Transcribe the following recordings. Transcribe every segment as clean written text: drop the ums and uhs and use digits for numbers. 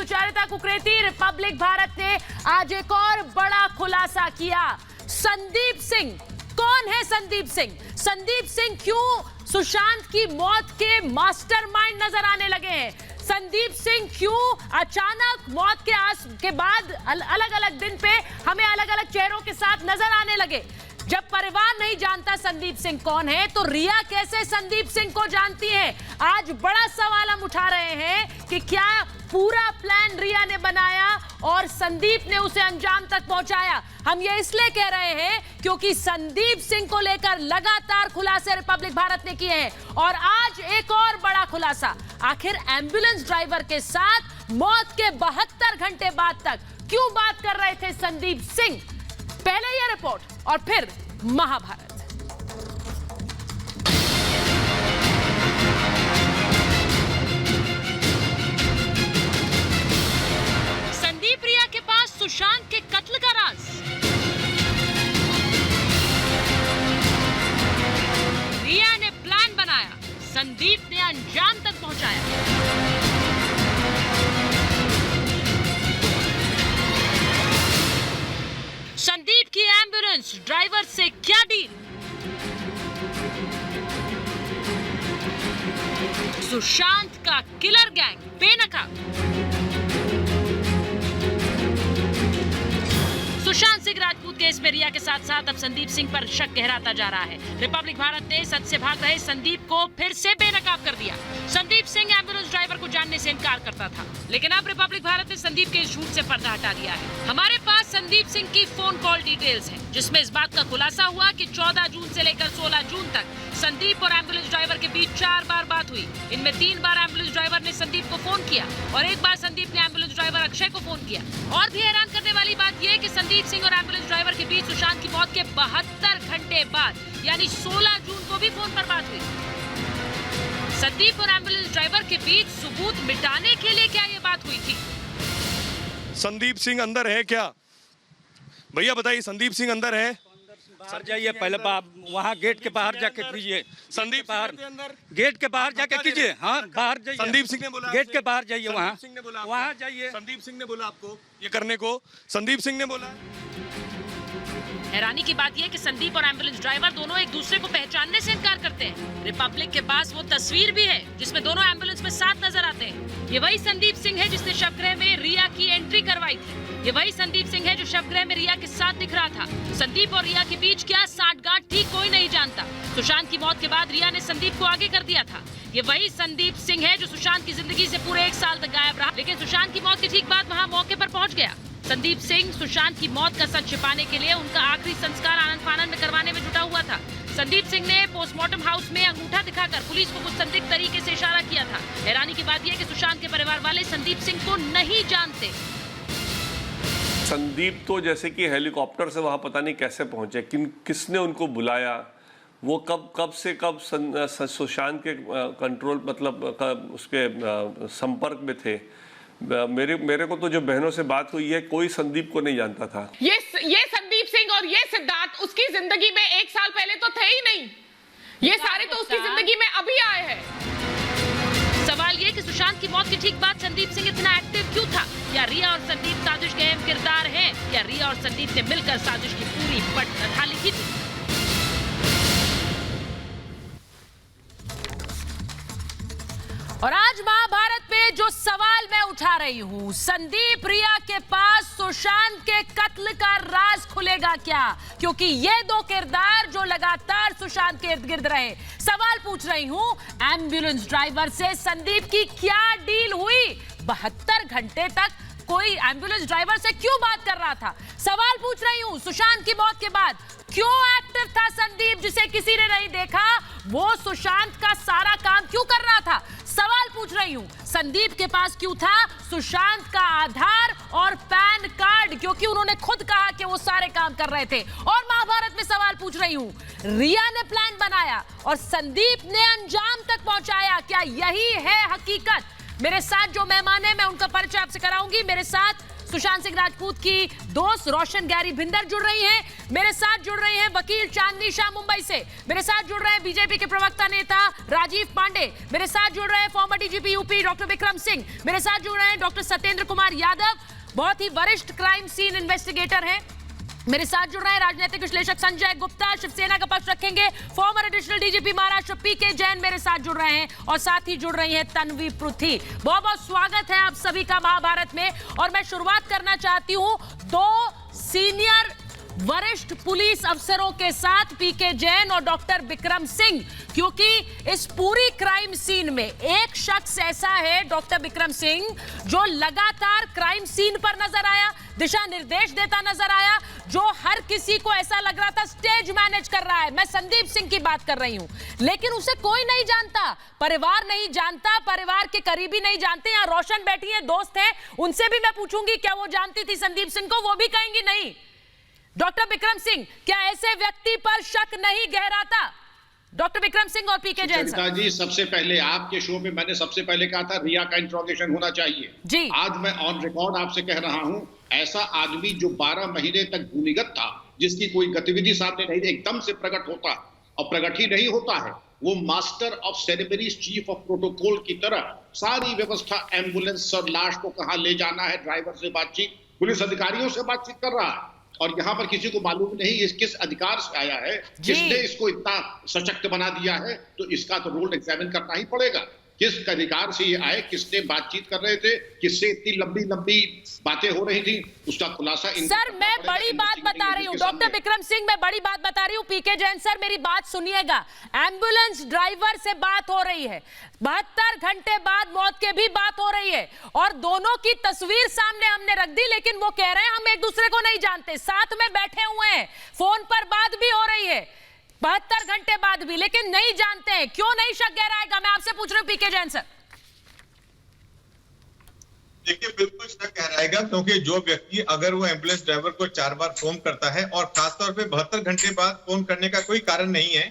Sucharita Kukreti, Republic Bharat ने आज एक और बड़ा खुलासा किया। संदीप सिंह, कौन है संदीप सिंह? संदीप सिंह क्यों सुशांत की मौत के मास्टरमाइंड नजर आने लगे हैं? संदीप सिंह क्यों अचानक मौत के बाद अलग अलग दिन पे हमें अलग अलग चेहरों के साथ नजर आने लगे? जब परिवार नहीं जानता संदीप सिंह कौन है, तो रिया कैसे संदीप सिंह को जानती है? आज बड़ा सवाल हम उठा रहे हैं कि क्या पूरा प्लान रिया ने बनाया और संदीप ने उसे अंजाम तक पहुंचाया? हम ये इसलिए कह रहे हैं क्योंकि संदीप सिंह को लेकर लगातार खुलासे रिपब्लिक भारत ने किए हैं और आज एक और बड़ा खुलासा। आखिर एम्बुलेंस ड्राइवर के साथ मौत के 72 घंटे बाद तक क्यों बात कर रहे थे संदीप सिंह? पहले यह रिपोर्ट और फिर महाभारत। संदीप रिया के पास सुशांत के कत्ल का राज। रिया ने प्लान बनाया, संदीप ने अंजाम तक पहुंचाया। संदीप की एम्बुलेंस ड्राइवर से क्या डील? सुशांत का किलर गैंग बेनकाब। सुशांत सिंह राजपूत केस में रिया के साथ साथ अब संदीप सिंह पर शक गहराता जा रहा है। रिपब्लिक भारत ने सच से भाग रहे संदीप को फिर से बेनकाब कर दिया। संदीप सिंह एम्बुलेंस ड्राइवर को जानने से इनकार करता था, लेकिन अब रिपब्लिक भारत ने संदीप के इस झूठ से पर्दा हटा दिया है। हमारे पास संदीप सिंह की फोन कॉल डिटेल्स हैं, जिसमें इस बात का खुलासा हुआ कि 14 जून से लेकर 16 जून तक संदीप और एम्बुलेंस ड्राइवर के बीच 4 बार बात हुई। इनमें 3 बार एम्बुलेंस ड्राइवर ने संदीप को फोन किया और 1 बार संदीप ने एम्बुलेंस ड्राइवर अक्षय को फोन किया। और भी हैरान करने वाली बात यह कि संदीप सिंह और एम्बुलेंस ड्राइवर के बीच सुशांत की मौत के 72 घंटे बाद यानी 16 जून को भी फोन पर बात हुई। संदीप और एम्बुलेंस ड्राइवर के बीच सबूत मिटाने के लिए क्या ये बात हुई थी? संदीप सिंह अंदर है क्या? भैया बताइए, संदीप सिंह अंदर है? बाहर जाइए, पहले वहाँ गेट के बाहर जाके कीजिए। संदीप बाहर अंदर गेट के बाहर जाके कीजिए। हाँ, बाहर जाइए। संदीप सिंह ने बोला गेट के बाहर जाइए, वहाँ सिंह ने बोला, वहाँ जाइए। संदीप सिंह ने बोला आपको ये करने को? संदीप सिंह ने बोला। हैरानी की बात यह कि संदीप और एम्बुलेंस ड्राइवर दोनों एक दूसरे को पहचानने से इनकार करते हैं। रिपब्लिक के पास वो तस्वीर भी है जिसमें दोनों एम्बुलेंस में साथ नजर आते हैं। ये वही संदीप सिंह है जिसने शवगृह में रिया की एंट्री करवाई थी। ये वही संदीप सिंह है जो शवगृह में रिया के साथ दिख रहा था। संदीप और रिया के बीच क्या साठगांठ थी, कोई नहीं जानता। सुशांत की मौत के बाद रिया ने संदीप को आगे कर दिया था। ये वही संदीप सिंह है जो सुशांत की जिंदगी से पूरे 1 साल तक गायब रहा, लेकिन सुशांत की मौत के ठीक बाद वहाँ मौके पर पहुंच गया। संदीप सिंह सुशांत की मौत का सच छिपाने के लिए उनका आखिरी संस्कार आनंद फानन में करवाने में जुटा हुआ था। संदीप सिंह ने पोस्टमार्टम हाउस में अंगूठा दिखाकर पुलिस को कुछ संदिग्ध तरीके से इशारा किया था। हैरानी की बात यह कि सुशांत के परिवार वाले संदीप सिंह को नहीं जानते। संदीप तो जैसे कि हेलीकॉप्टर से वहां पता नहीं कैसे पहुंचे, किसने उनको बुलाया, वो कब से कब सुशांत के कंट्रोल मतलब उसके संपर्क में थे। मेरे को तो जो बहनों से बात हुई है, कोई संदीप को नहीं जानता था। ये संदीप सिंह और ये सिद्धार्थ उसकी जिंदगी में 1 साल पहले तो थे ही नहीं। ये सारे तो उसकी जिंदगी में अभी आए हैं। सवाल ये कि सुशांत की मौत के ठीक बाद संदीप सिंह इतना एक्टिव क्यों था? क्या रिया और संदीप साजिश के अहम किरदार हैं? या रिया और संदीप ने मिलकर साजिश की पूरी पटकथा लिखी थी? और आज महाभारत में जो सवाल मैं उठा रही हूं, संदीप रिया के पास सुशांत के कत्ल का राज खुलेगा क्या? क्योंकि ये 2 किरदार जो लगातार सुशांत के इर्द गिर्द रहे। सवाल पूछ रही हूं, एम्बुलेंस ड्राइवर से संदीप की क्या डील हुई? 72 घंटे तक कोई एम्बुलेंस ड्राइवर से क्यों बात कर रहा था? सवाल पूछ रही हूं, सुशांत की मौत के बाद क्यों एक्टिव था संदीप जिसे किसी ने नहीं देखा? वो सुशांत का सारा काम क्यों कर रहा था? सवाल पूछ रही हूं, संदीप के पास क्यों था सुशांत का आधार और पैन कार्ड? क्योंकि उन्होंने खुद कहा कि वो सारे काम कर रहे थे। और महाभारत में सवाल पूछ रही हूं, रिया ने प्लान बनाया और संदीप ने अंजाम तक पहुंचाया। क्या यही है हकीकत? मेरे साथ जो मेहमान हैं, मैं उनका परिचय आपसे कराऊंगी। मेरे साथ सुशांत सिंह राजपूत की दोस्त रोशन गैरी भिंदर जुड़ रही हैं, मेरे साथ जुड़ रहे हैं वकील चांदनी शाह मुंबई से, मेरे साथ जुड़ रहे हैं बीजेपी के प्रवक्ता नेता राजीव पांडे, मेरे साथ जुड़ रहे हैं farmer DGP UP doctor Vikram Singh, मेरे साथ जुड़ रहे हैं डॉक्टर सत्येंद्र कुमार यादव, बहुत ही वरिष्ठ क्राइम सीन इन्वेस्टिगेटर हैं, मेरे साथ जुड़ रहे हैं राजनीतिक विश्लेषक संजय गुप्ता, शिवसेना का पक्ष रखेंगे फॉर्मर एडिशनल डीजीपी महाराष्ट्र पीके जैन मेरे साथ जुड़ रहे हैं और साथ ही जुड़ रही हैं तन्वी पृथ्वी। बहुत बहुत स्वागत है आप सभी का महाभारत में। और मैं शुरुआत करना चाहती हूं दो सीनियर वरिष्ठ पुलिस अफसरों के साथ, पीके जैन और डॉक्टर विक्रम सिंह, क्योंकि इस पूरी क्राइम सीन में एक शख्स ऐसा है डॉक्टर विक्रम सिंह जो लगातार क्राइम सीन पर नजर आया, दिशा निर्देश देता नजर आया, जो हर किसी को ऐसा लग रहा था स्टेज मैनेज कर रहा है। मैं संदीप सिंह की बात कर रही हूं, लेकिन उसे कोई नहीं जानता, परिवार नहीं जानता, परिवार के करीबी नहीं जानते। यहां रोशन बैठी है, दोस्त है, उनसे भी मैं पूछूंगी क्या वो जानती थी संदीप सिंह को, वो भी कहेंगी नहीं। डॉक्टर विक्रम सिंह, क्या ऐसे व्यक्ति पर शक नहीं गहराता? डॉक्टर विक्रम सिंह और पीके जैन सरिता जी, सबसे पहले आपके शो में मैंने सबसे पहले कहा था रिया का इंट्रोगेशन होना चाहिए जी। आज मैं ऑन रिकॉर्ड आपसे कह रहा हूं, ऐसा आदमी जो 12 महीने तक भूमिगत था, जिसकी कोई गतिविधि सामने नहीं, एकदम से प्रकट होता और प्रकट ही नहीं होता है, वो master of ceremonies, chief of protocol की तरह सारी व्यवस्था, एम्बुलेंस और लाश को कहां ले जाना है, ड्राइवर से बातचीत, पुलिस अधिकारियों से बातचीत कर रहा है। और यहाँ पर किसी को मालूम नहीं इस किस अधिकार से आया है, किसने इसको इतना सशक्त बना दिया है, तो इसका तो रोल एग्जामिन करना ही पड़ेगा। किस अधिकार से ये आए, किसने बातचीत कर रहे थे, किससे इतनी लंबी लंबी बातें हो रही थी, उसका खुलासा। सर मैं बड़ी बात बता रही हूँ डॉक्टर विक्रम सिंह, मैं बड़ी बात बता रही हूँ। पीके जैन सर मेरी बात सुनिएगा, एम्बुलेंस ड्राइवर से बात हो रही है, 72 घंटे बाद मौत के भी बात हो रही है और दोनों की तस्वीर सामने हमने रख दी, लेकिन वो कह रहे हैं हम एक दूसरे को नहीं जानते, साथ में बैठे हुए हैं, फोन पर बात भी हो रही है 72 घंटे बाद भी, लेकिन नहीं जानते हैं। क्यों नहीं शक गहराएगा, मैं आपसे पूछ रही हूँ पीके जैन सर। देखिए बिल्कुल शक गहराएगा, क्योंकि जो व्यक्ति अगर वो एम्बुलेंस ड्राइवर को 4 बार फोन करता है और खासतौर पे 72 घंटे बाद फोन करने का कोई कारण नहीं है,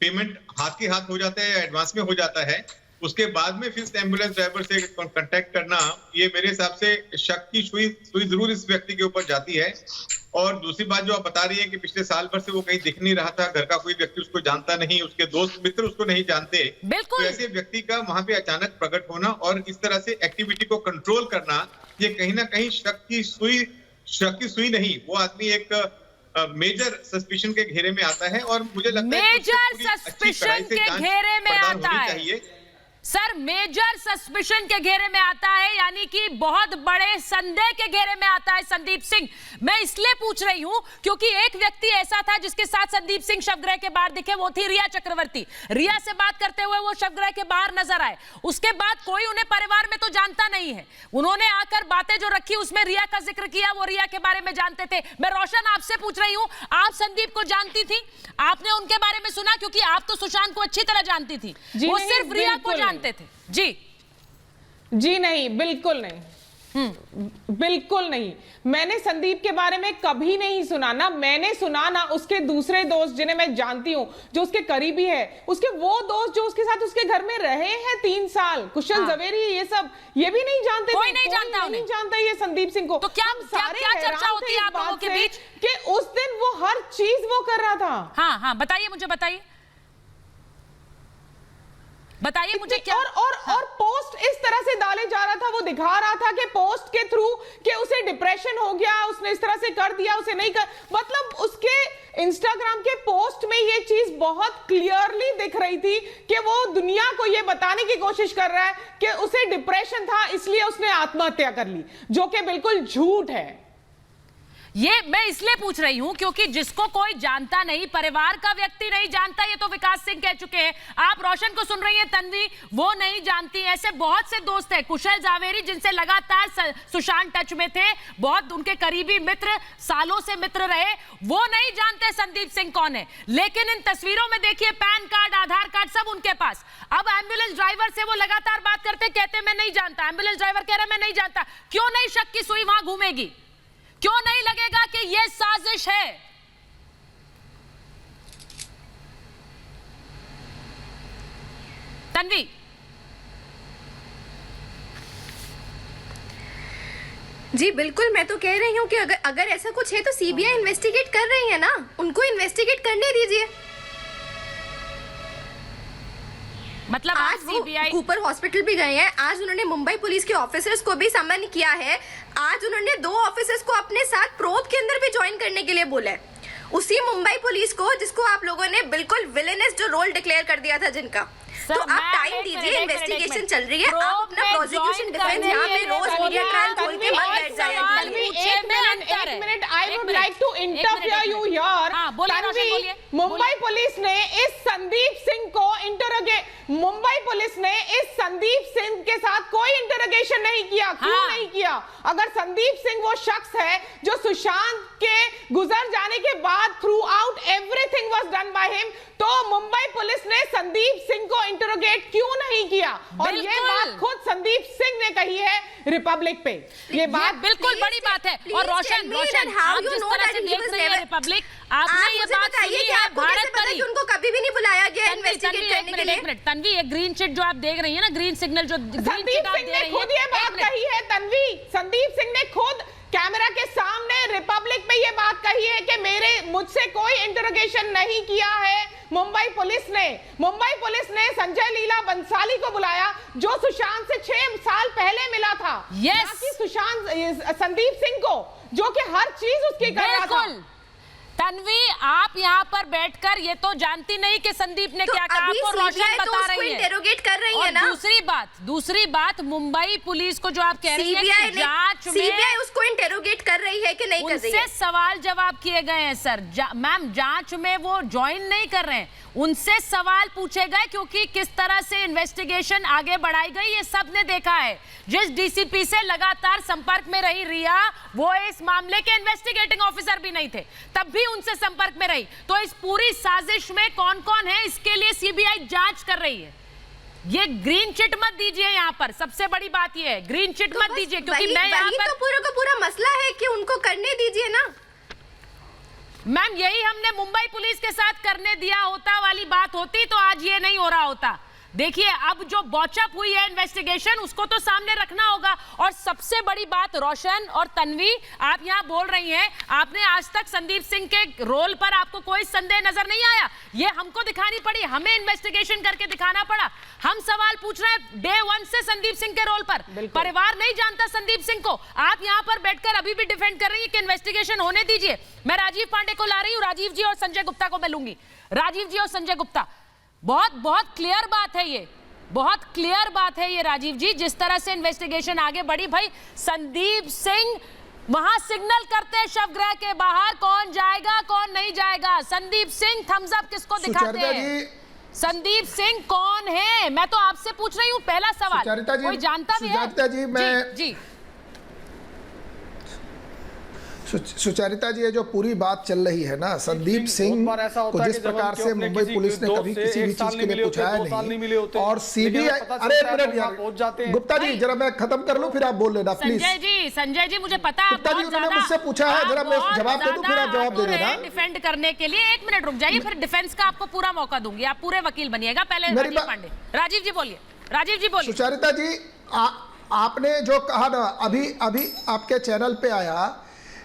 पेमेंट हाथ के हाथ हो जाता है या एडवांस में हो जाता है, उसके बाद में फिर एम्बुलेंस ड्राइवर से कांटेक्ट करना, ये मेरे हिसाब से शक की सुई जरूर इस व्यक्ति के ऊपर जाती है। और दूसरी बात जो आप बता रही है कि पिछले साल भर से वो कहीं दिख नहीं रहा था, घर का कोई व्यक्ति उसको जानता नहीं, उसके दोस्त मित्र उसको नहीं जानते, तो ऐसे व्यक्ति का वहां पे अचानक प्रकट होना और इस तरह से एक्टिविटी को कंट्रोल करना, ये कहीं ना कहीं शक की सुई नहीं, वो आदमी एक मेजर सस्पिशन के घेरे में आता है। और मुझे लगता है मेजर सस्पिशन के घेरे में आता है सर, मेजर सस्पिशन के घेरे में आता है, यानी कि बहुत बड़े संदेह के घेरे में आता है संदीप सिंह। मैं इसलिए पूछ रही हूं क्योंकि एक व्यक्ति ऐसा था जिसके साथ संदीप सिंह शवगृह के बाहर दिखे, वो थी रिया चक्रवर्ती। रिया से बात करते हुए वो शवगृह के बाहर नजर आए, उसके बाद कोई उन्हें परिवार में तो जानता नहीं है, उन्होंने आकर बातें जो रखी उसमें रिया का जिक्र किया, वो रिया के बारे में जानते थे। मैं रोशन आपसे पूछ रही हूं, आप संदीप को जानती थी, आपने उनके बारे में सुना, क्योंकि आप तो सुशांत को अच्छी तरह जानती थी, वो सिर्फ रिया को जानते थे। जी नहीं, बिल्कुल नहीं, बिल्कुल नहीं। मैंने संदीप के बारे में कभी नहीं सुना, ना मैंने सुना ना उसके दूसरे दोस्त जिन्हें मैं जानती हूं, जो उसके करीबी है, उसके वो दोस्त जो उसके साथ उसके घर में रहे हैं 3 साल, कुशल जवेरी, ये सब ये भी नहीं जानते, कोई नहीं जानता, नहीं जानता ये संदीप सिंह को। तो क्या चर्चा होती है आप लोगों के बीच कि उस दिन वो हर चीज वो कर रहा था? हाँ, बताइए, मुझे बताइए मुझे क्या। और पोस्ट इस तरह से डाले जा रहा था, वो दिखा रहा था कि पोस्ट के थ्रू कि उसे डिप्रेशन हो गया, उसने इस तरह से कर दिया, उसे नहीं कर, मतलब उसके इंस्टाग्राम के पोस्ट में ये चीज बहुत क्लियरली दिख रही थी कि वो दुनिया को ये बताने की कोशिश कर रहा है कि उसे डिप्रेशन था, इसलिए उसने आत्महत्या कर ली, जो कि बिल्कुल झूठ है। ये मैं इसलिए पूछ रही हूं क्योंकि जिसको कोई जानता नहीं, परिवार का व्यक्ति नहीं जानता, ये तो विकास सिंह कह चुके हैं। आप रोशन को सुन रही हैं तन्वी, वो नहीं जानती। ऐसे बहुत से दोस्त हैं, कुशल जावेरी जिनसे लगातार सुशांत टच में थे, बहुत उनके करीबी मित्र, सालों से मित्र रहे, वो नहीं जानते संदीप सिंह कौन है। लेकिन इन तस्वीरों में देखिए पैन कार्ड, आधार कार्ड सब उनके पास। अब एम्बुलेंस ड्राइवर से वो लगातार बात करते, कहते मैं नहीं जानता, एम्बुलेंस ड्राइवर कह रहा मैं नहीं जानता। क्यों नहीं शक की सुई वहां घूमेगी? क्यों नहीं लगेगा कि यह साजिश है? तन्वी, जी बिल्कुल, मैं तो कह रही हूँ कि अगर ऐसा कुछ है तो सीबीआई इन्वेस्टिगेट कर रही है ना, उनको इन्वेस्टिगेट करने दीजिए। मतलब आज सीबीआई कूपर हॉस्पिटल भी गए हैं, आज उन्होंने मुंबई पुलिस के ऑफिसर्स को भी समन किया है, आज उन्होंने 2 ऑफिसर्स को अपने साथ प्रोब के अंदर भी ज्वाइन करने के लिए बोला है, उसी मुंबई पुलिस को जिसको आप लोगों ने बिल्कुल विलेनस जो रोल डिक्लेयर कर दिया था जिनका। तो आप टाइम दीजिए, इन्वेस्टिगेशन चल रही है, आप अपना प्रोसिक्यूशन डिफेंस यहाँ पे रोज मीडिया ट्रायल खोल के मत बैठ जाइए। एक minute, I would like to interfere you here. Tanvi, Mumbai police ने इस संदीप सिंह को मुंबई पुलिस ने इस संदीप सिंह के साथ कोई इंटरोगेशन नहीं किया। क्यों नहीं किया? अगर संदीप सिंह वो शख्स है जो सुशांत के गुजर जाने के बाद through out everything was done by him, तो मुंबई पुलिस ने संदीप सिंह को इंटरोगेट क्यों नहीं किया? और ये बात खुद संदीप सिंह ने कही है रिपब्लिक पे। ये बात बिल्कुल बड़ी बात है। और रोशन आप जिस तरह से देख रहे हैं रिपब्लिक, आपने ये बात सुनी है भारत तरी, उनको कभी भी नहीं बुलाया गया इन्वेस्टिगेट करने के लिए। एक मिनट तन्वी, ये ग्रीन चिट जो आप देख रही है ना, ग्रीन सिग्नल जो संदीप सिंह ने खुद ये बात कही है। तन्वी, संदीप सिंह ने खुद कैमरा के सामने रिपब्लिक में ये बात कही है कि मुझसे कोई इंटरोगेशन नहीं किया है मुंबई पुलिस ने संजय लीला बंसाली को बुलाया जो सुशांत से 6 साल पहले मिला था। yes. संदीप सिंह को, जो कि हर चीज उसकी कर रहा था। तन्वी, आप यहाँ पर बैठकर ये तो जानती नहीं कि संदीप ने क्या कहा, आपको रोशन बता रही है, इंटेरोगेट कर रही है ना। दूसरी बात मुंबई पुलिस को जो आप कह रही हैं कि जांच में सीबीआई उसको इंटेरोगेट कर रही है कि नहीं कर रही है, उनसे सवाल जवाब किए गए हैं सर। मैम, जांच में वो ज्वाइन नहीं कर रहे हैं, उनसे सवाल पूछे गए क्योंकि किस तरह से इन्वेस्टिगेशन आगे बढ़ाई गई ये सबने देखा है। जिस डीसीपी से लगातार संपर्क में रही रिया, वो इस मामले के इन्वेस्टिगेटिंग ऑफिसर भी नहीं थे, तब भी उनसे संपर्क में रही। तो इस पूरी साजिश में कौन कौन है, इसके लिए सीबीआई जांच कर रही है। ये ग्रीन चिट मत दीजिए, यहाँ पर सबसे बड़ी बात ये है, ग्रीन चिट मत दीजिए, क्योंकि मैं यहाँ पर तो पूरा का पूरा मसला है कि उनको करने दीजिए ना। मैम, यही हमने मुंबई पुलिस के साथ करने दिया होता वाली बात होती तो आज ये नहीं हो रहा होता। देखिए, अब जो बॉचअप हुई है इन्वेस्टिगेशन, उसको तो सामने रखना होगा। और सबसे बड़ी बात, रोशन और तन्वी, आप यहाँ बोल रही हैं आपने आज तक संदीप सिंह के रोल पर आपको कोई संदेह नजर नहीं आया, ये हमको दिखानी पड़ी, हमें इन्वेस्टिगेशन करके दिखाना पड़ा। हम सवाल पूछ रहे हैं डे 1 से संदीप सिंह के रोल पर, परिवार नहीं जानता संदीप सिंह को, आप यहाँ पर बैठकर अभी भी डिफेंड कर रही है कि इन्वेस्टिगेशन होने दीजिए। मैं राजीव पांडे को ला रही हूँ, राजीव जी और संजय गुप्ता को मैं लूंगी। राजीव जी और संजय गुप्ता, बहुत क्लियर बात है, ये बहुत क्लियर बात है ये राजीव जी, जिस तरह से इन्वेस्टिगेशन आगे बढ़ी। भाई, संदीप सिंह वहां सिग्नल करते हैं शवगृह के बाहर, कौन जाएगा कौन नहीं जाएगा। संदीप सिंह थम्स अप किसको दिखाते हैं? संदीप सिंह कौन है? मैं तो आपसे पूछ रही हूँ, पहला सवाल कोई जानता भी है? जी सुचरिता जी, ये जो पूरी बात चल रही है ना, संदीप सिंह को जिस प्रकार से मुंबई पुलिस ने कभी किसी भी चीज के लिए पूछाया नहीं, और सीबीआई, अरे एक मिनट यार गुप्ता जी, जरा मैं खत्म कर लूं फिर आप बोल लेना प्लीज। संजय जी मुझे पता है गुप्ता जी, उन्होंने मुझसे पूछा है, जरा मैं जवाब दे दूं फिर आप जवाब दे देना। डिफेंड करने के लिए 1 मिनट रुक जाइए, फिर डिफेंस का आपको पूरा मौका दूंगी, आप पूरे वकील बनिएगा। पहले राजीव पांडे, राजीव जी बोलिए, राजीव जी बोलिए। सुचरिता जी, आपने जो कहा ना, अभी आपके चैनल पे आया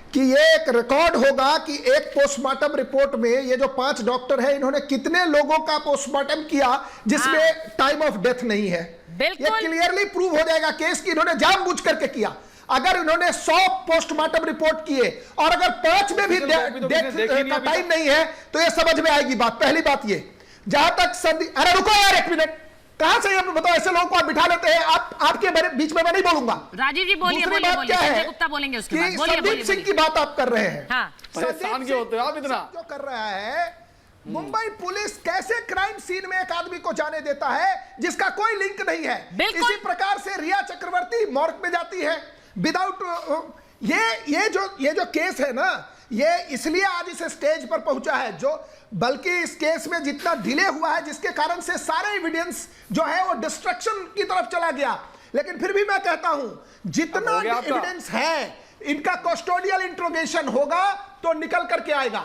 कि ये एक रिकॉर्ड होगा कि एक पोस्टमार्टम रिपोर्ट में ये जो 5 डॉक्टर है, इन्होंने कितने लोगों का पोस्टमार्टम किया जिसमें टाइम ऑफ डेथ नहीं है। ये क्लियरली प्रूव हो जाएगा केस कि इन्होंने जानबूझ करके किया। अगर इन्होंने 100 पोस्टमार्टम रिपोर्ट किए और अगर 5 में भी डेथ का टाइम नहीं है, तो ये समझ में आएगी बात। पहली बात ये, जहां तक अरे रुको यार 1 मिनट, कहां से बताओ, ऐसे लोगों को आप बिठा लेते हैं। आपके बीच में मैं नहीं बोलूंगा। राजीव जी बोलिए, बोलिए, संजय गुप्ता बोलेंगे उसके बाद। बोलिए, संदीप सिंह की बात आप कर रहे हैं। हाँ, जो कर रहा है, मुंबई पुलिस कैसे क्राइम सीन में एक आदमी को जाने देता है जिसका कोई लिंक नहीं है। इसी प्रकार से रिया चक्रवर्ती मॉर्ग में जाती है विदाउट, ये जो केस है ना, ये इसलिए आज इस स्टेज पर पहुंचा है, जो बल्कि इस केस में जितना डिले हुआ है, जिसके कारण से सारे एविडेंस जो है वो डिस्ट्रक्शन की तरफ चला गया। लेकिन फिर भी मैं कहता हूं, जितना एविडेंस है इनका कस्टोडियल इंट्रोगेशन होगा तो निकल करके आएगा।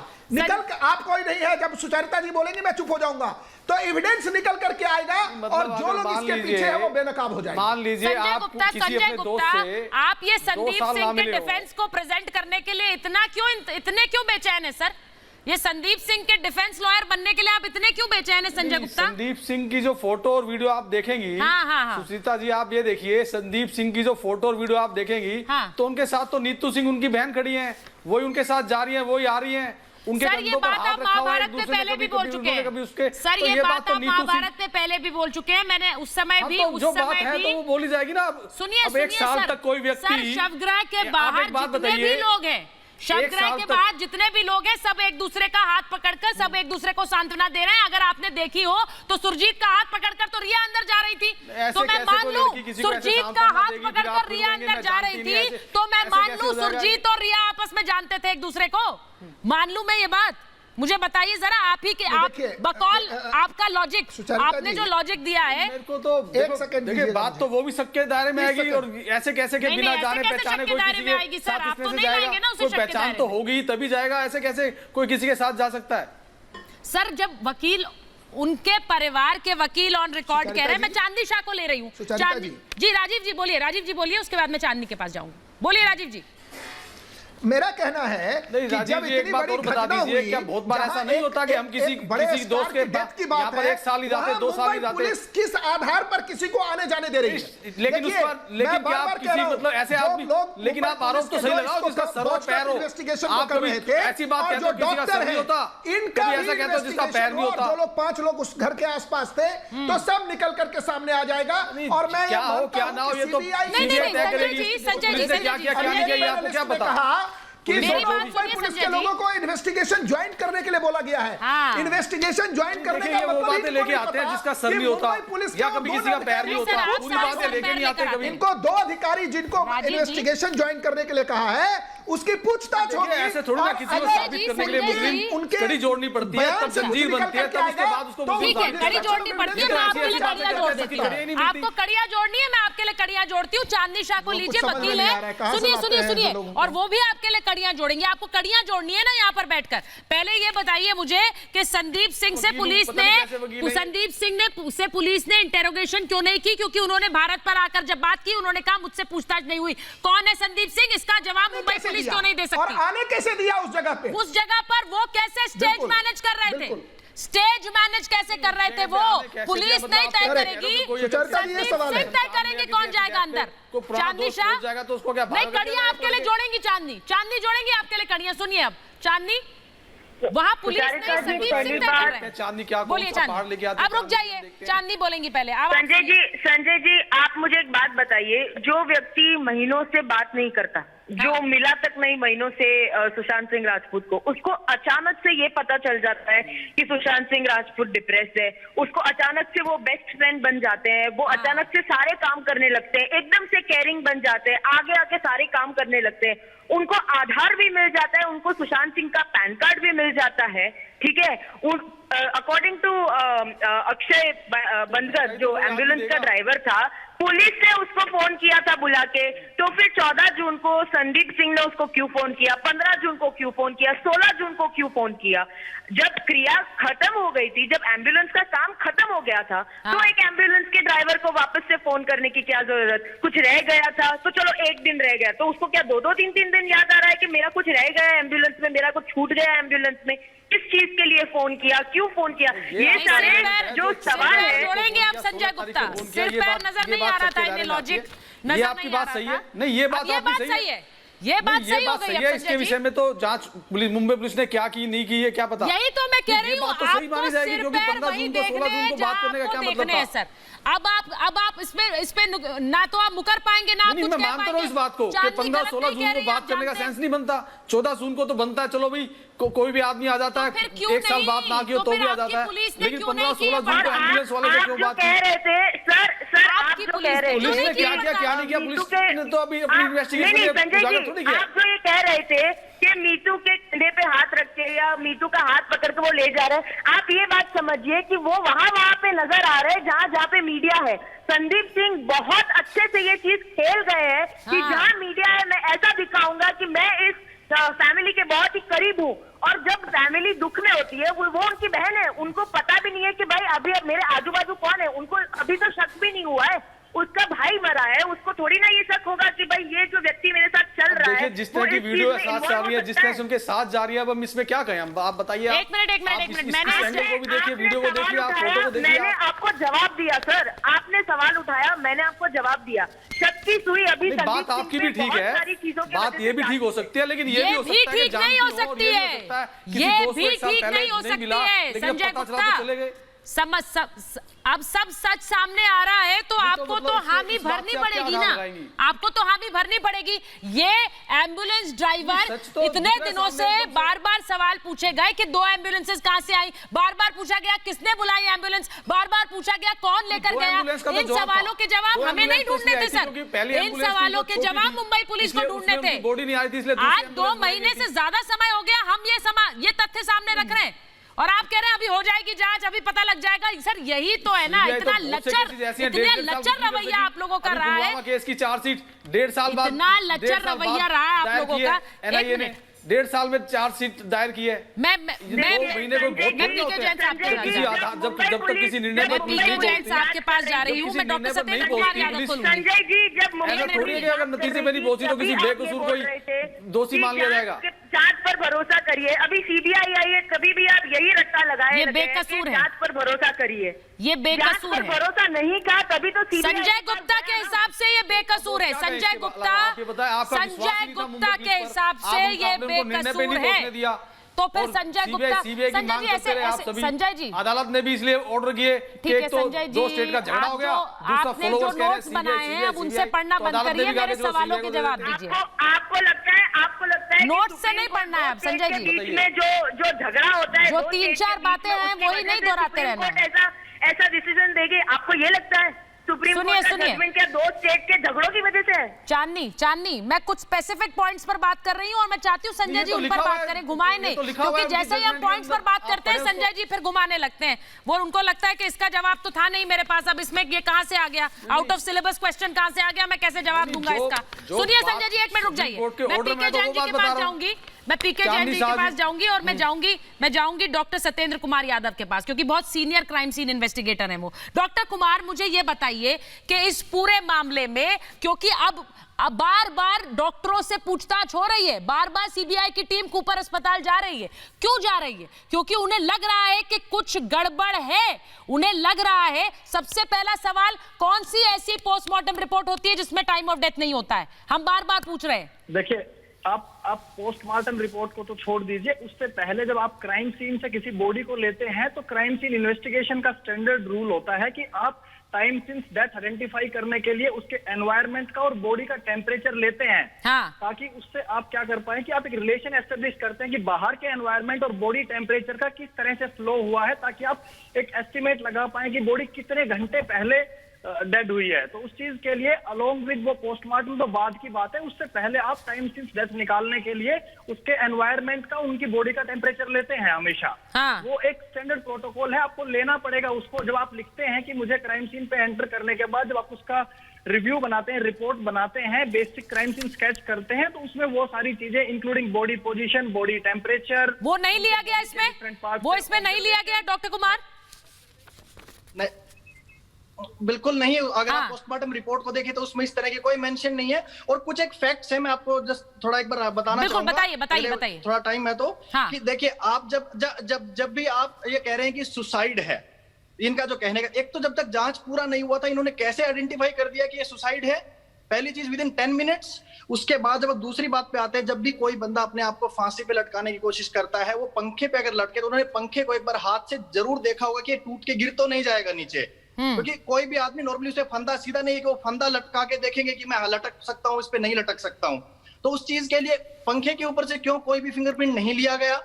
आप कोई नहीं है, जब सुचरिता जी बोलेंगे मैं चुप हो जाऊंगा, तो एविडेंस निकल करके आएगा और जो लोग इसके पीछे है वो बेनकाब हो जाएंगे। मान लीजिए आप संजय गुप्ता, आप ये संदीप सिंह के डिफेंस को प्रेजेंट करने के लिए इतने क्यों बेचैन है सर? ये संदीप सिंह के डिफेंस लॉयर बनने के लिए आप इतने क्यों बेचैन है संजय गुप्ता? संदीप सिंह की जो फोटो और वीडियो आप देखेंगी, सुशीता जी आप ये देखिए, संदीप सिंह की जो फोटो और वीडियो आप देखेंगी तो उनके साथ तो नीतू सिंह उनकी बहन खड़ी है, वही उनके साथ जा रही है, वही आ रही है। उनके सर ये बात आप महाभारत में पहले भी बोल चुके हैं। सर ये बात आप महाभारत में पहले भी बोल चुके हैं। मैंने उस समय भी जो बात है तो वो बोली जाएगी ना। सुनिए, एक साल तक कोई व्यक्ति शवगृह के बाहर जितने भी लोग हैं, शवगृह के बाद जितने भी लोग हैं, सब एक दूसरे का हाथ पकड़कर सब एक दूसरे को सांत्वना दे रहे हैं। अगर आपने देखी हो तो सुरजीत का हाथ पकड़कर तो रिया अंदर जा रही थी, तो मैं मान लूं सुरजीत का हाथ पकड़कर रिया अंदर जा रही थी, तो मैं मान लूं सुरजीत और रिया आपस में जानते थे एक दूसरे को, मान लूं मैं ये बात। मुझे बताइए जरा, आप ही के आप बकौल आपका लॉजिक, आपने जो लॉजिक दिया है, मेरे को तो एक सेकंड देखिए, बात तो वो भी सबके दायरे में आएगी और ऐसे कैसे के बिना जाने पहचाने कोई किसी के साथ इसमें से जाएगा, कोई पहचान तो होगी तभी जाएगा, ऐसे कैसे कोई किसी के साथ जा सकता है? सर जब वकील, उनके परिवार के वकील ऑन रिकॉर्ड कह रहे हैं, मैं चांदी शाह को ले रही हूँ। जी राजीव जी बोलिए, राजीव जी बोलिए, उसके बाद मैं चांदनी के पास जाऊंगी। बोलिए राजीव जी। मेरा कहना है कि जब इतनी बड़ी घटना हुई, क्या बहुत बार ऐसा नहीं होता कि हम किसी दोस्त के डेथ की बात है, 1 साल ही जाते, 2 साल ही जाते, पुलिस किस आधार पर किसी को आने जाने दे रही है? लेकिन उस पर लेकिन क्या आप किसी मतलब ऐसे आदमी, लेकिन आप आरोप तो सही लगाओ जिसका सर और पैर हो। आप कभी ऐसी बात कहते हो किसी का सर नहीं होता, इनका ऐसा कहते हो जिसका पैर नहीं होता। जो लोग 5 लोग उस घर के आसपास थे तो सब निकल करके सामने आ जाएगा। और मैं क्या हो क्या ना हो ये तो संजय जी क्या किया क्या नहीं किया आपको क्या पता? मुंबई पुलिस के लोगों को इन्वेस्टिगेशन ज्वाइन करने के लिए बोला गया है। इन्वेस्टिगेशन ज्वाइन करने का मतलब वो बातें लेके आते हैं जिसका सर नहीं होता या कभी किसी का पैर नहीं होता, पूरी बातें लेके नहीं आते कभी। इनको 2 अधिकारी जिनको इन्वेस्टिगेशन ज्वाइन करने के लिए कहा है, उसकी पूछताछ होगी। ऐसे थोड़ी ना किसी को साबित करने के लिए मुस्लिम कड़ी जोड़नी पड़ती है, तब जंजीर बनती है, तब उसके बाद उसको ठीक है, कड़ी जोड़नी पड़ती है। मैं आपके लिए कड़ियां जोड़ देती हूं, आपको कड़ियां जोड़नी है, मैं आपके लिए कड़ियां जोड़ती हूं। चांदनी शाह को लीजिए, वकील है, सुनिए, और वो भी आपके लिए कड़ियां जोड़ेंगे। आपको कड़ियां जोड़नी है ना यहाँ पर बैठकर। पहले ये बताइए मुझे कि संदीप सिंह से पुलिस ने इंटेरोगेशन क्यों नहीं की? क्योंकि उन्होंने भारत पर आकर जब बात की, उन्होंने कहा मुझसे पूछताछ नहीं हुई। कौन है संदीप सिंह? इसका जवाब मुंबई पुलिस क्यों नहीं दे सकती? और आने कैसे दिया उस जगह पे? उस जगह पर वो कैसे स्टेज मैनेज कर रहे थे? स्टेज मैनेज कैसे कर रहे थे वो? पुलिस नहीं तय करेगी, संदीप सिंह तय करेंगे कौन जाएगा अंदर। चांदनी शाह नहीं, कड़ियां आपके लिए जोड़ेंगी। चांदनी जोड़ेंगी आपके लिए कड़ियां। सुनिए अब चांदनी, वहां पुलिस नहीं, संदीप सिंह तय कर रहे हैं। चांदनी क्या बोलिए चांदनी, अब रुक जाइए, चांदनी बोलेंगी पहले। संजय जी आप मुझे एक बात बताइए, जो व्यक्ति महीनों से बात नहीं करता, जो मिला तक नहीं महीनों से सुशांत सिंह राजपूत को, उसको अचानक से ये पता चल जाता है कि सुशांत सिंह राजपूत डिप्रेस्ड है, उसको अचानक से वो बेस्ट फ्रेंड बन जाते हैं, वो अचानक से सारे काम करने लगते हैं, एकदम से केयरिंग बन जाते हैं, आगे आके सारे काम करने लगते हैं, उनको आधार भी मिल जाता है, उनको सुशांत सिंह का पैन कार्ड भी मिल जाता है, ठीक है। अकॉर्डिंग टू अक्षय बंदर जो एम्बुलेंस का ड्राइवर था, पुलिस ने उसको फोन किया था बुला के, तो फिर 14 जून को संदीप सिंह ने उसको क्यों फोन किया, 15 जून को क्यों फोन किया, 16 जून को क्यों फोन किया? जब क्रिया खत्म हो गई थी, जब एम्बुलेंस का काम खत्म हो गया था, तो एक एम्बुलेंस के ड्राइवर को वापस से फोन करने की क्या जरूरत? कुछ रह गया था तो चलो 1 दिन रह गया, तो उसको क्या 2-2, 3-3 दिन याद आ रहा है कि मेरा कुछ रह गया एम्बुलेंस में, मेरा कुछ छूट गया एम्बुलेंस में? किस चीज के लिए फोन किया, क्यों फोन किया? ये सारे जो सवाल है जोड़ेंगे आप संजय गुप्ता। सिर पैर नजर नहीं आ रहा था, इन्हें लॉजिक नजर आपकी बात सही है। नहीं ये बात आपकी सही है, ये बात सही हो गई है। इसके विषय में तो जांच पुलिस, मुंबई पुलिस ने क्या की नहीं की है क्या पता। यही तो मैं कह रही हूँ, आपको सिर पैर वही देखने हैं जहाँ आपको देखने हैं सर। अब आप इसपे ना तो आप मुकर पाएंगे ना नहीं, मैं मानता हूँ इस बात को कि 15-16 जून को बात करने का सेंस नहीं बनता, 14 जून को तो बनता है। चलो भाई कोई भी आदमी आ जाता है, 1 साल बात ना की हो तो भी आ जाता है, लेकिन 15-16 जून को एम्बुलेंस वाले से क्यों बात कह रहे थे? सर आप जो कह रहे थे पुलिस ने क्या किया क्या नहीं किया, पुलिस ने तो अभी अपनी इन्वेस्टिगेशन थोड़ी किया। आप जो ये कह रहे थे कि मीतू के कंधे पे हाथ रख के या मीतू का हाथ पकड़ के वो ले जा रहे हैं, आप ये बात समझिए कि वो वहां पे नजर आ रहे हैं जहां पे मीडिया है। संदीप सिंह बहुत अच्छे से ये चीज खेल गए हैं कि जहां मीडिया है मैं ऐसा दिखाऊंगा बहुत ही करीब हूँ, और जब फैमिली दुख में होती है, वो उनकी बहन है, उनको पता भी नहीं है कि भाई अभी मेरे आजू बाजू कौन है, उनको अभी तो शक भी नहीं हुआ है, उसका भाई मरा है, उसको थोड़ी ना ये शक होगा कि भाई ये जो व्यक्ति मेरे साथ चल रहा है, जिस तरह की वीडियो साथ जा रही है, जिस तरह से उनके साथ जा रही है, अब हम इसमें क्या कहें? आप बताइए। एक मिनट मैंने को भी देखिए, वीडियो को देखिए, आप फोटो को देखिए। मैंने आपको जवाब दिया सर, आपने सवाल उठाया, मैंने आपको जवाब दिया। शक की सुई अभी बात आपकी भी ठीक है, बात ये भी ठीक हो सकती है, लेकिन ये भी ठीक नहीं हो सकती है, ये भी ठीक नहीं हो सकती है संजय गुप्ता। अब सब सच सामने आ रहा है, तो आपको तो हामी भरनी पड़ेगी ना, आपको तो हामी भरनी पड़ेगी। ये एम्बुलेंस ड्राइवर इतने दिनों से बार बार सवाल पूछे गए कि 2 एम्बुलेंसेस कहां से आई, बार बार पूछा गया किसने बुलाई एम्बुलेंस, बार बार पूछा गया कौन लेकर गया। इन सवालों के जवाब हमें नहीं ढूंढने थे सर, इन सवालों के जवाब मुंबई पुलिस को ढूंढने थे। आज 2 महीने से ज्यादा समय हो गया, हम ये तथ्य सामने रख रहे हैं, और आप कह रहे हैं अभी हो जाएगी जांच, अभी पता लग जाएगा। सर यही तो है ना, इतना लच्चर रवैया आप लोगों का रहा है, केस की चार्जशीट 1.5 साल बाद, इतना लच्चर रवैया रहा है आप लोगों का। एनआईए ने 1.5 साल में चार्जशीट दायर की है। मैं महीने को बहुत नहीं होते हैं। जब तक किसी निर्णय पर पीके जैन साहब के पास जा रही हूँ, मैं डॉक्टर सत्येंद्र कुमार यादव को लूंगी। संजय जी, जब ऐसा थोड़ी है कि अगर नतीजे पे नहीं पहुंची तो किसी बेकसूर कोई दोषी मान लिया जाएगा। जांच पर भरोसा करिए, अभी सीबीआई आई है, कभी भी आप यही रट्टा लगाए, ये बेकसूर है, जांच पर भरोसा करिए, ये बेकसूर है। भरोसा नहीं कहा तभी तो संजय गुप्ता के हिसाब से ये बेकसूर है, संजय गुप्ता के हिसाब से ये बेकसूर है। तो फिर संजय गुप्ता, संजय जी ऐसे संजय जी, अदालत ने भी इसलिए ऑर्डर किए कि एक तो 2 स्टेट का झगड़ा हो गया, दूसरा फॉलोअर्स जो नोट्स बनाए हैं अब उनसे पढ़ना बंद करिए, मेरे सवालों के जवाब दीजिए। आपको लगता है नोट से नहीं पढ़ना है अब संजय जी, बीच में जो झगड़ा होता है, जो 3-4 बातें हैं वही नहीं दोहराते रहना। ऐसा डिसीजन देगी, आपको ये लगता है सुप्रीम कोर्ट का जजमेंट क्या 2 स्टेट के झगड़ों की वजह से है? चांदनी मैं कुछ स्पेसिफिक पॉइंट्स पर बात कर रही हूँ, और मैं चाहती हूँ संजय जी उन पर बात करें, घुमाए नहीं, क्योंकि जैसे ही हम पॉइंट्स पर बात करते हैं संजय जी फिर घुमाने लगते हैं। वो उनको लगता है कि इसका जवाब तो था नहीं मेरे पास, अब इसमें ये कहां से आ गया, आउट ऑफ सिलेबस क्वेश्चन कहां से आ गया, मैं कैसे जवाब दूंगा इसका। सुनिए संजय जी, 1 मिनट रुक जाइए, मैं पीके जैन जी के पास जाऊंगी, मैं पीके जैन जी के पास जाऊंगी, और मैं जाऊंगी डॉक्टर सत्येंद्र कुमार यादव के पास, क्योंकि बहुत सीनियर क्राइम सीन इन्वेस्टिगेटर हैं वो। डॉक्टर कुमार, मुझे ये बताइए कि इस पूरे मामले में, क्योंकि अब बार बार डॉक्टरों से पूछताछ हो रही है, बार बार सीबीआई की टीम कूपर अस्पताल जा रही है, क्यों जा रही है? क्योंकि उन्हें लग रहा है कि कुछ गड़बड़ है, उन्हें लग रहा है। सबसे पहला सवाल, कौन सी ऐसी पोस्टमार्टम रिपोर्ट होती है जिसमें टाइम ऑफ डेथ नहीं होता है? हम बार बार पूछ रहे हैं। देखिए, आप पोस्टमार्टम रिपोर्ट को तो छोड़ दीजिए, उससे पहले जब आप क्राइम सीन से किसी बॉडी को लेते हैं तो क्राइम सीन इन्वेस्टिगेशन का स्टैंडर्ड रूल होता है कि आप टाइम सिंस डेथ आइडेंटिफाई करने के लिए उसके एनवायरनमेंट का और बॉडी का टेम्परेचर लेते हैं, ताकि उससे आप क्या कर पाए कि आप एक रिलेशन एस्टेब्लिश करते हैं कि बाहर के एनवायरनमेंट और बॉडी टेम्परेचर का किस तरह से फ्लो हुआ है, ताकि आप एक एस्टिमेट लगा पाए कि बॉडी कितने घंटे पहले डेड हुई है। तो उस चीज के लिए अलोंग विद वो पोस्टमार्टम तो बाद की बात है, उससे पहले आप टाइम सिंस डेथ निकालने के लिए उसके एनवायरनमेंट का, उनकी बॉडी का टेम्परेचर लेते हैं हमेशा। वो एक स्टैंडर्ड प्रोटोकॉल है, आपको लेना पड़ेगा उसको। जब आप लिखते हैं कि मुझे क्राइम सीन पे एंटर करने के बाद जब आप उसका रिव्यू बनाते हैं, रिपोर्ट बनाते हैं, बेसिक क्राइम सीन स्केच करते हैं, तो उसमें वो सारी चीजें including body position, body temperature, वो नहीं लिया गया इसमें, वो इसमें नहीं लिया गया डॉक्टर कुमार? बिल्कुल नहीं। अगर आप पोस्टमार्टम रिपोर्ट को देखें तो उसमें इस तरह की कोई मेंशन नहीं है। और कुछ एक फैक्ट्स है, मैं आपको जस्ट थोड़ा एक बार बताना चाहूंगा। बताइए। थोड़ा टाइम है तो कि देखिए, आप जब भी आप ये कह रहे हैं कि सुसाइड है, इनका जो कहने का, एक तो जब तक जांच पूरा नहीं हुआ था इन्होंने कैसे आइडेंटिफाई कर दिया कि ये सुसाइड है? पहली चीज विदिन 10 मिनट्स। उसके बाद जब दूसरी बात पे आते हैं, जब भी कोई बंदा अपने आप को फांसी पे लटकाने की कोशिश करता है, वो पंखे पे अगर लटके तो उन्होंने पंखे को एक बार हाथ से जरूर देखा होगा कि टूट के गिर तो नहीं जाएगा नीचे, क्योंकि कोई भी आदमी नॉर्मली उसे फंदा सीधा नहीं है कि वो फंदा लटका के देखेंगे कि मैं लटक सकता हूं, इस पे नहीं लटक सकता हूं। तो उस चीज के लिए पंखे के ऊपर से क्यों कोई भी फिंगरप्रिंट नहीं लिया गया?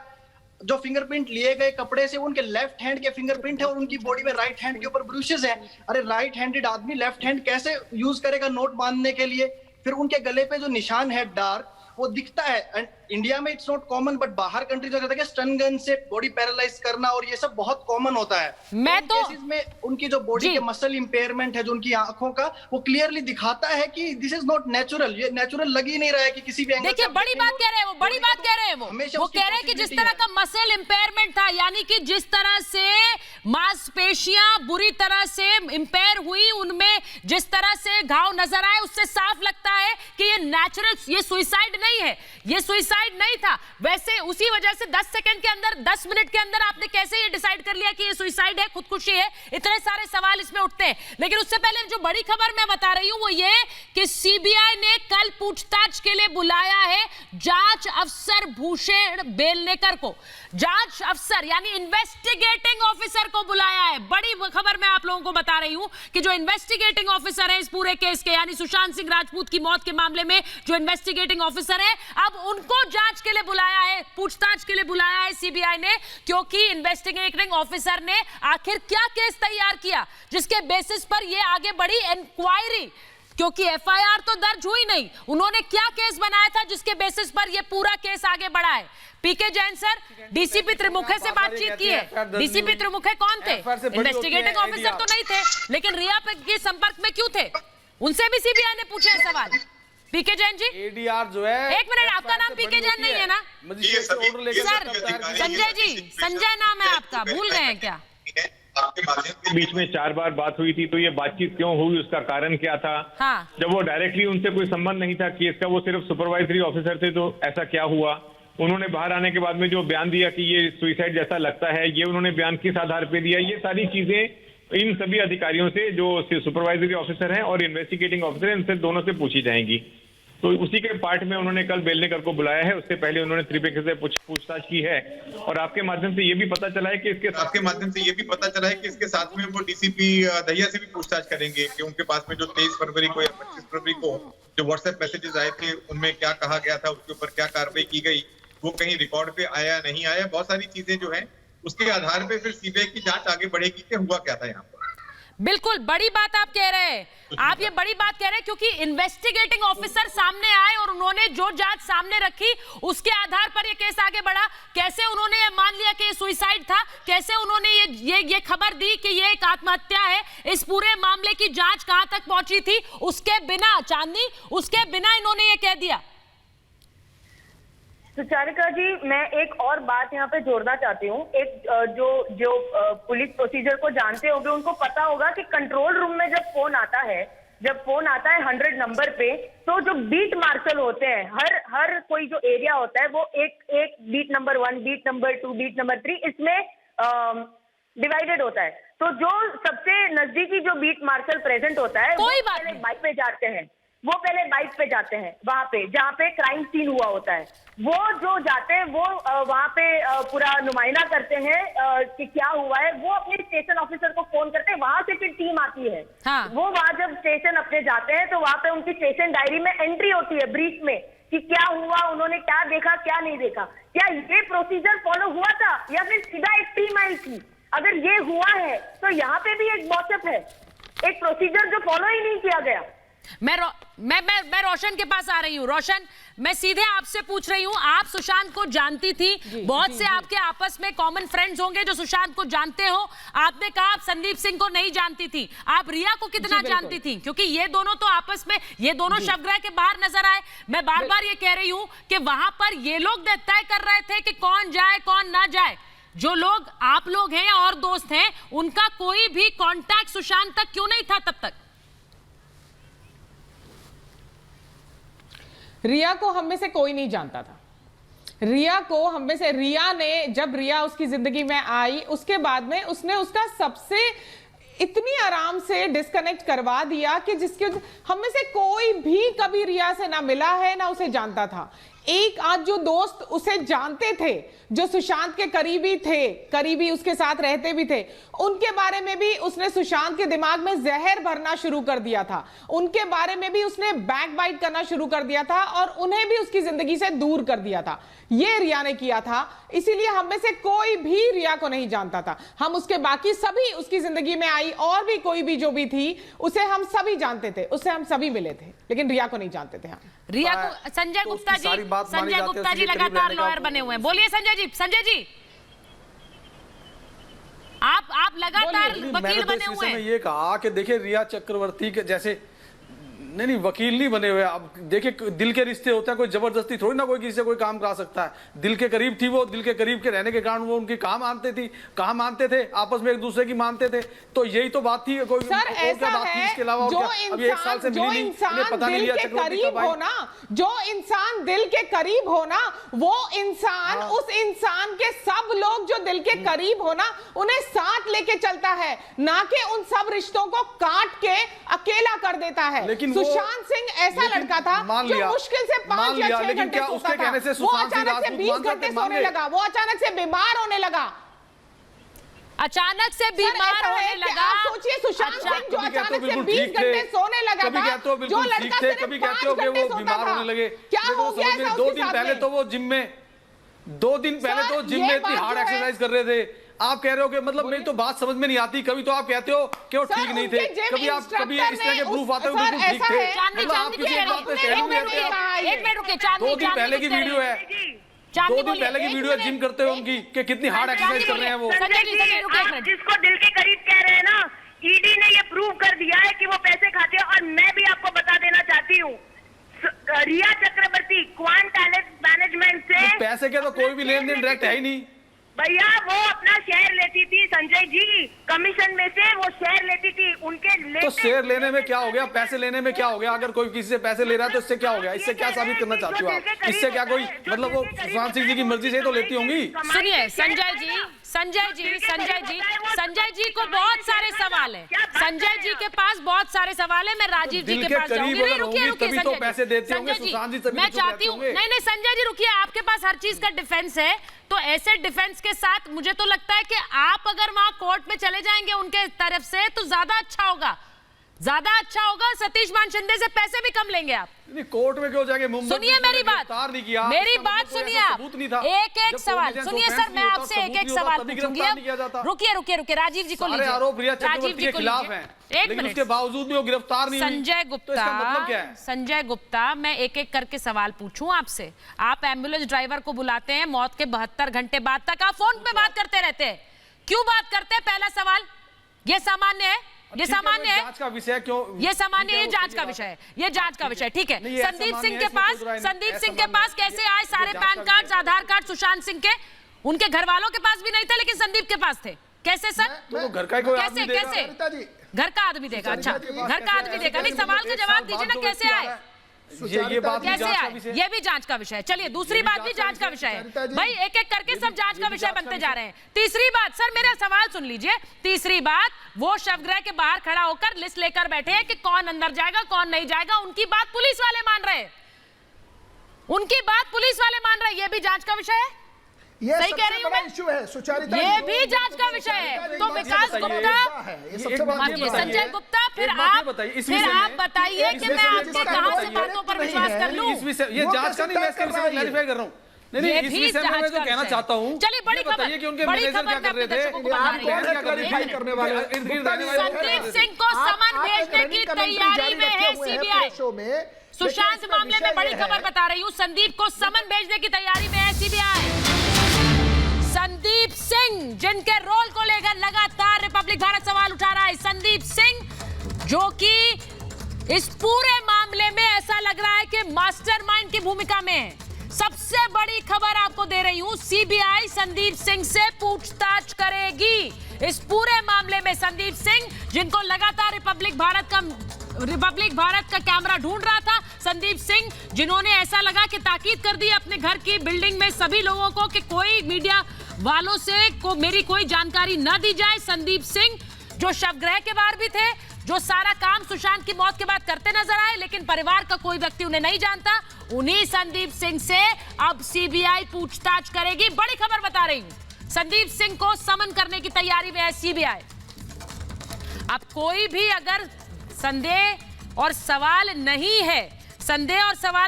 जो फिंगरप्रिंट लिए गए कपड़े से उनके लेफ्ट हैंड के फिंगरप्रिंट है और उनकी बॉडी में राइट हैंड के ऊपर ब्रूशेस हैं। अरे राइट हैंडेड आदमी लेफ्ट हैंड कैसे यूज करेगा नोट बांधने के लिए? फिर उनके गले पे जो निशान है डार्क, वो दिखता है। एंड इंडिया में इट्स नॉट कॉमन, बट बाहर कंट्रीज में कहते हैं स्टन गन से बॉडी पैरालाइज करना और ये सब बहुत कॉमन होता है। मैं तो केसेस में उनकी जो बॉडी के मसल इंपेयरमेंट है, जो उनकी आंखों का, वो क्लियरली दिखाता है कि दिस इज नॉट नेचुरल। ये नेचुरल लग ही नहीं रहा है कि किसी भी एंगल से। देखिए बड़ी बात कह रहे हैं वो, बड़ी बात कह रहे हैं वो कह रहे हैं कि जिस तरह का मसल इंपेयरमेंट था, यानी कि जिस तरह से मांसपेशियां बुरी तरह से इंपेयर हुई, उनमें जिस तरह से घाव नजर आए, उससे साफ लगता है कि ये नेचुरल, ये सुसाइड नहीं है, ये सुसाइड नहीं था। वैसे उसी वजह से 10 सेकंड के अंदर, 10 मिनट के अंदर आपने कैसे ये डिसाइड कर लिया कि ये सुसाइड है, खुदकुशी है? इतने सारे सवाल इसमें उठते हैं। लेकिन उससे पहले जो बड़ी खबर मैं बता रही हूं वो ये कि सीबीआई ने कल पूछताछ के लिए बुलाया है जांच अफसर भूषण बेलनेकर को। जांच अफसर यानी इन्वेस्टिगेटिंग ऑफिसर को बुलाया है। बड़ी खबर मैं आप लोगों को बता रही हूं कि जो इन्वेस्टिगेटिंग ऑफिसर है इस पूरे केस के, यानी सुशांत सिंह राजपूत की मौत के मामले में जो इन्वेस्टिगेटिंग ऑफिसर है, अब उनको जांच के लिए बुलाया है, पूछताछ के लिए बुलाया है सीबीआई ने, क्योंकि इन्वेस्टिगेटिंग ऑफिसर ने आखिर क्या केस तैयार किया जिसके बेसिस पर यह आगे बढ़ी इंक्वायरी, क्योंकि एफआईआर तो दर्ज हुई नहीं, उन्होंने क्या केस बनाया था जिसके बेसिस पर यह पूरा केस आगे बढ़ा है। पीके जैन सर, डीसीपी त्रिमुखे से बातचीत की है। डीसीपी त्रिमुखे कौन थे? इन्वेस्टिगेटिंग ऑफिसर तो नहीं थे, लेकिन रिया के संपर्क में क्यों थे? उनसे भी सीबीआई ने पूछे हैं सवाल। पीके जैन जी, एडीआर जो है, एक मिनट, आपका नाम पीके जैन नहीं है ना? सर संजय जी, संजय नाम है आपका, भूल गए हैं क्या? आपके माध्यम के बीच में 4 बार बात हुई थी, तो ये बातचीत क्यों हुई, उसका कारण क्या था? हाँ। जब वो डायरेक्टली उनसे कोई संबंध नहीं था केस का, वो सिर्फ सुपरवाइजरी ऑफिसर थे, तो ऐसा क्या हुआ? उन्होंने बाहर आने के बाद में जो बयान दिया कि ये सुसाइड जैसा लगता है, ये उन्होंने बयान किस आधार पे दिया? ये सारी चीजें इन सभी अधिकारियों से, जो सुपरवाइजरी ऑफिसर हैं और इन्वेस्टिगेटिंग ऑफिसर हैं, इनसे दोनों से पूछी जाएंगी। तो उसी के पार्ट में उन्होंने कल बेलनेकर को बुलाया है। उससे पहले उन्होंने त्रिपेक्षी से पूछताछ की है, और आपके माध्यम से ये भी पता चला है कि इसके साथ में वो डीसीपी दहिया से भी पूछताछ करेंगे कि उनके पास में जो 23 फरवरी को या 25 फरवरी को जो व्हाट्सएप मैसेजेस आए थे, उनमें क्या कहा गया था, उसके ऊपर क्या कार्रवाई की गई, वो कहीं रिकॉर्ड पे आया नहीं आया। बहुत सारी चीजें जो है उसके आधार पे फिर सीबीआई की जांच आगे बढ़ेगी कि हुआ क्या था यहाँ पर। बिल्कुल बड़ी बात आप कह रहे हैं, आप ये बड़ी बात कह रहे हैं, क्योंकि इन्वेस्टिगेटिंग ऑफिसर सामने आए और उन्होंने जो जांच सामने रखी उसके आधार पर ये केस आगे बढ़ा। कैसे उन्होंने ये मान लिया कि ये सुसाइड था, कैसे उन्होंने ये खबर दी कि ये एक आत्महत्या है, इस पूरे मामले की जांच कहां तक पहुंची थी, उसके बिना चांदनी, उसके बिना इन्होंने ये कह दिया। सुचारिका जी, मैं एक और बात यहाँ पे जोड़ना चाहती हूँ। एक जो पुलिस प्रोसीजर को जानते होंगे उनको पता होगा कि कंट्रोल रूम में जब फोन आता है 100 नंबर पे, तो जो बीट मार्शल होते हैं, हर कोई जो एरिया होता है वो एक beat number 1, beat number 2, beat number 3 इसमें डिवाइडेड होता है। तो जो सबसे नजदीकी जो बीट मार्शल प्रेजेंट होता है, कोई बात नहीं, बाइक पे जाते हैं, वो पहले बाइक पे जाते हैं, वहां पे जहाँ पे क्राइम सीन हुआ होता है, वो जो जाते हैं वो वहां पे पूरा नुमाइंदा करते हैं कि क्या हुआ है। वो अपने स्टेशन ऑफिसर को फोन करते हैं, वहां से फिर टीम आती है। हाँ। वो वहां जब स्टेशन अपने जाते हैं तो वहां पे उनकी स्टेशन डायरी में एंट्री होती है ब्रीफ में कि क्या हुआ, उन्होंने क्या देखा, क्या नहीं देखा। क्या ये प्रोसीजर फॉलो हुआ था या फिर सीधा एक टीम आई थी? अगर ये हुआ है तो यहाँ पे भी एक बॉचअप है, एक प्रोसीजर जो फॉलो ही नहीं किया गया। मैं रोशन के पास आ रही हूँ। रोशन, मैं सीधे आपसे पूछ रही हूँ, आप सुशांत को जानती थी, बहुत से आपके आपस में कॉमन फ्रेंड्स होंगे जो सुशांत को जानते हो। आपने कहा आप संदीप सिंह को नहीं जानती थी, आप रिया को कितना जानती थी? क्योंकि ये दोनों तो आपस में, ये दोनों शवगृह के बाहर नजर आए। मैं बार बार ये कह रही हूँ कि वहां पर ये लोग तय कर रहे थे कि कौन जाए कौन ना जाए। जो लोग, आप लोग हैं या और दोस्त हैं, उनका कोई भी कॉन्टैक्ट सुशांत तक क्यों नहीं था तब तक? रिया को हम में से कोई नहीं जानता था। रिया को हम में से, रिया ने, जब रिया उसकी जिंदगी में आई उसके बाद में उसने उसका सबसे इतनी आराम से डिस्कनेक्ट करवा दिया कि जिसके हम में से कोई भी कभी रिया से ना मिला है ना उसे जानता था। एक आज जो दोस्त उसे जानते थे, जो सुशांत के करीबी उसके साथ रहते भी थे, उनके बारे में भी उसने सुशांत के दिमाग में जहर भरना शुरू कर दिया था, उनके बारे में भी उसने बैकबाइट करना शुरू कर दिया था और उन्हें भी उसकी जिंदगी से दूर कर दिया था। ये रिया ने किया था, इसीलिए हम में से कोई भी रिया को नहीं जानता था। हम उसके बाकी सभी, उसकी जिंदगी में आई और भी कोई भी जो भी थी, उसे हम सभी जानते थे, उससे हम सभी मिले थे, लेकिन रिया को नहीं जानते थे हम। रिया को संजय गुप्ता जी लगातार लॉयर बने हुए हैं। बोलिए संजय जी, आप लगातार वकील बने हुए हैं। ये कहा कि देखिए रिया चक्रवर्ती के जैसे नहीं वकील नहीं बने हुए। अब देखिए दिल के रिश्ते होते हैं, कोई जबरदस्ती थोड़ी ना कोई किसी से कोई काम करा सकता है। दिल के करीब थी वो, दिल के करीब के रहने के कारण वो उनकी कहाँ मानते थे, आपस में एक दूसरे की मानते थे। तो यही तो बात थी। कोई सर ऐसा है, इसके अलावा जो इंसान दिल के करीब हो ना, जो इंसान दिल के करीब हो ना, वो इंसान उस इंसान के सब लोग जो दिल के करीब हो ना, उन्हें साथ लेके चलता है, ना कि उन सब रिश्तों को काट के अकेला कर देता है। लेकिन सुशांत सिंह ऐसा लड़का था जो मुश्किल से 5 या 6 घंटे सोता था। वो अचानक से 20 घंटे सोने लगा, वो अचानक से बीमार होने लगा। अचानक से बीमार होने लगा। आप सोचिए सुशांत सिंह जो अचानक से 20 घंटे सोने लगा था, जो लड़का सिर्फ 5 घंटे सोता था, क्या हो गया ऐसा उसके साथ में? 2 दिन पहले तो वो जिम में इतनी हार्ड एक्सरसाइज कर रहे थे। आप कह रहे हो कि मतलब मेरी तो बात समझ में नहीं आती। कभी तो आप कहते हो कि वो ठीक नहीं थे, कभी इस तरह के प्रूफ आते हो बिल्कुल ठीक थे। मतलब आप किसी बात पे कह रहे हो। 2 दिन पहले की वीडियो है, 2 दिन पहले की वीडियो जिम करते हुए उनकी कि कितनी हार्ड एक्सरसाइज कर रहे हैं वो। जिसको दिल के करीब कह रहे हैं ना, ईडी ने ये प्रूव कर दिया है कि वो पैसे खाते हैं। और मैं भी आपको बता देना चाहती हूँ, रिया चक्रवर्ती क्वांट टैलेंट मैनेजमेंट से पैसे के तो कोई भी लेन देन डायरेक्ट है ही नहीं भैया। वो अपना शेयर लेती थी संजय जी, कमीशन में से वो शेयर लेती थी उनके। तो शेयर लेने में क्या हो गया, पैसे लेने में क्या हो गया? अगर कोई किसी से पैसे ले रहा है तो इससे क्या हो गया? इससे क्या साबित करना चाहती हो आप? इससे क्या कोई मतलब वो सुशांत सिंह जी की मर्जी से तो लेती होंगी? सुनिए संजय जी को बहुत सारे सवाल है। संजय जी के पास बहुत सारे सवाल है। मैं राजीव जी के पास जाऊंगी। रुकिए संजय जी, मैं चाहती हूँ नहीं संजय जी रुकिए, आपके पास हर चीज का डिफेंस है, तो ऐसे डिफेंस के साथ मुझे तो लगता है कि आप अगर वहां कोर्ट में चले जाएंगे उनके तरफ से तो ज्यादा अच्छा होगा। सतीश मान शिंदे से पैसे भी कम लेंगे आप। नहीं कोर्ट में क्यों जाएंगे? मुंबई सुनिए मेरी बात सुनिए आप। एक सवाल सुनिए सर, मैं आपसे एक सवाल पूछूंगी। रुकिए राजीव जी को लीजिए। आरोप रिया चक्रवर्ती के खिलाफ हैं, लेकिन उसके बावजूद भी वो गिरफ्तार नहीं हुई। संजय गुप्ता, मैं एक एक करके सवाल पूछूं आपसे। आप एम्बुलेंस ड्राइवर को बुलाते हैं, मौत के 72 घंटे बाद तक आप फोन पे बात करते रहते हैं, क्यों बात करते हैं? पहला सवाल, ये सामान्य है? ये सामान्य है? जांच का विषय क्यों? ये सामान्य, ये जांच का विषय है, ये जांच का विषय, ठीक है। संदीप सिंह के पास कैसे आए सारे पैन कार्ड, आधार कार्ड सुशांत सिंह के? उनके घर वालों के पास भी नहीं थे, लेकिन संदीप के पास थे। कैसे सर? तो घर का कोई आदमी देगा? कैसे घर का आदमी देगा? अच्छा, घर का आदमी देगा। नहीं, सवाल का जवाब दीजिए ना, कैसे आए? ये बात कैसे आए? ये भी जांच का विषय है। चलिए दूसरी बात भी जांच का विषय है भाई, एक एक करके सब जांच का विषय बनते जा रहे हैं। तीसरी बात, सर मेरा सवाल सुन लीजिए। तीसरी बात, वो शवगृह के बाहर खड़ा होकर लिस्ट लेकर बैठे हैं कि कौन अंदर जाएगा कौन नहीं जाएगा। उनकी बात पुलिस वाले मान रहे हैं, ये भी जांच का विषय है। ये सही कह रही हूं मैं? इशू है सुचारिता, ये भी जांच का विषय है। तो विकास गुप्ता, संजय गुप्ता, फिर आप बताइए कि मैं आपके कहां से बातों पर विश्वास कर लूं? ये जांच का नहीं, मैं इसके विषय में क्लैरिफाई कर रहा हूं। नहीं इस विषय में मैं जो कहना चाहता हूं, चलिए बड़ी खबर कि उनके मैनेजर क्या कर रहे थे, संदीप सिंह को समन भेजने की तैयारी में है सीबीआई। सुशांत मामले में बड़ी खबर बता रही हूं, संदीप को समन भेजने की तैयारी में है सीबीआई। संदीप सिंह, जिनके रोल को लेकर लगातार रिपब्लिक भारत सवाल उठा रहा है, संदीप सिंह जो कि इस पूरे मामले में ऐसा लग रहा है कि मास्टरमाइंड की भूमिका में है। सबसे बड़ी खबर आपको दे रही हूं, सीबीआई संदीप सिंह से पूछताछ करेगी इस पूरे मामले में। संदीप सिंह, जिनको लगातार रिपब्लिक भारत का कैमरा ढूंढ रहा था, संदीप सिंह जिन्होंने ऐसा लगा कि ताकीद कर दी अपने घर की बिल्डिंग में सभी लोगों को कि कोई मीडिया वालों से मेरी कोई जानकारी ना दी जाए। संदीप सिंह जो शवगृह के बाहर भी थे, जो सारा काम सुशांत की मौत के बाद करते नजर आए, लेकिन परिवार का कोई व्यक्ति उन्हें नहीं जानता। उन्हीं संदीप सिंह से अब सीबीआई पूछताछ करेगी। बड़ी खबर बता रही हूं, संदीप सिंह को समन करने की तैयारी में है सीबीआई। अब कोई भी अगर संदेह और सवाल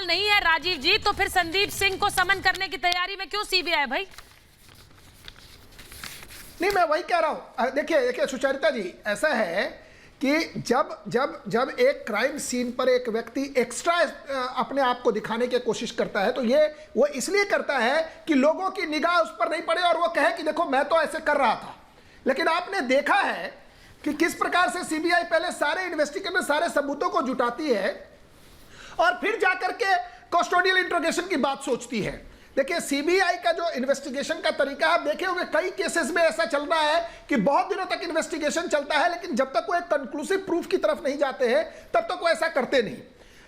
नहीं है राजीव जी, तो फिर संदीप सिंह को समन करने की तैयारी में क्यों सीबीआई भाई? नहीं, मैं वही कह रहा हूं। देखिए सुचरिता जी, ऐसा है कि जब एक क्राइम सीन पर एक व्यक्ति एक्स्ट्रा अपने आप को दिखाने की कोशिश करता है, तो ये वो इसलिए करता है कि लोगों की निगाह उस पर नहीं पड़े और वो कहे कि देखो मैं तो ऐसे कर रहा था। लेकिन आपने देखा है कि किस प्रकार से सीबीआई पहले सारे इन्वेस्टिगेशन, सारे सबूतों को जुटाती है और फिर जाकर के कस्टोडियल इंट्रोगेशन की बात सोचती है। देखिए सीबीआई का जो इन्वेस्टिगेशन का तरीका आप देखे होंगे, कई केसेस में ऐसा चल रहा है कि बहुत दिनों तक इन्वेस्टिगेशन चलता है, लेकिन जब तक वो एक कंक्लूसिव प्रूफ की तरफ नहीं जाते हैं तब तक वो ऐसा करते नहीं।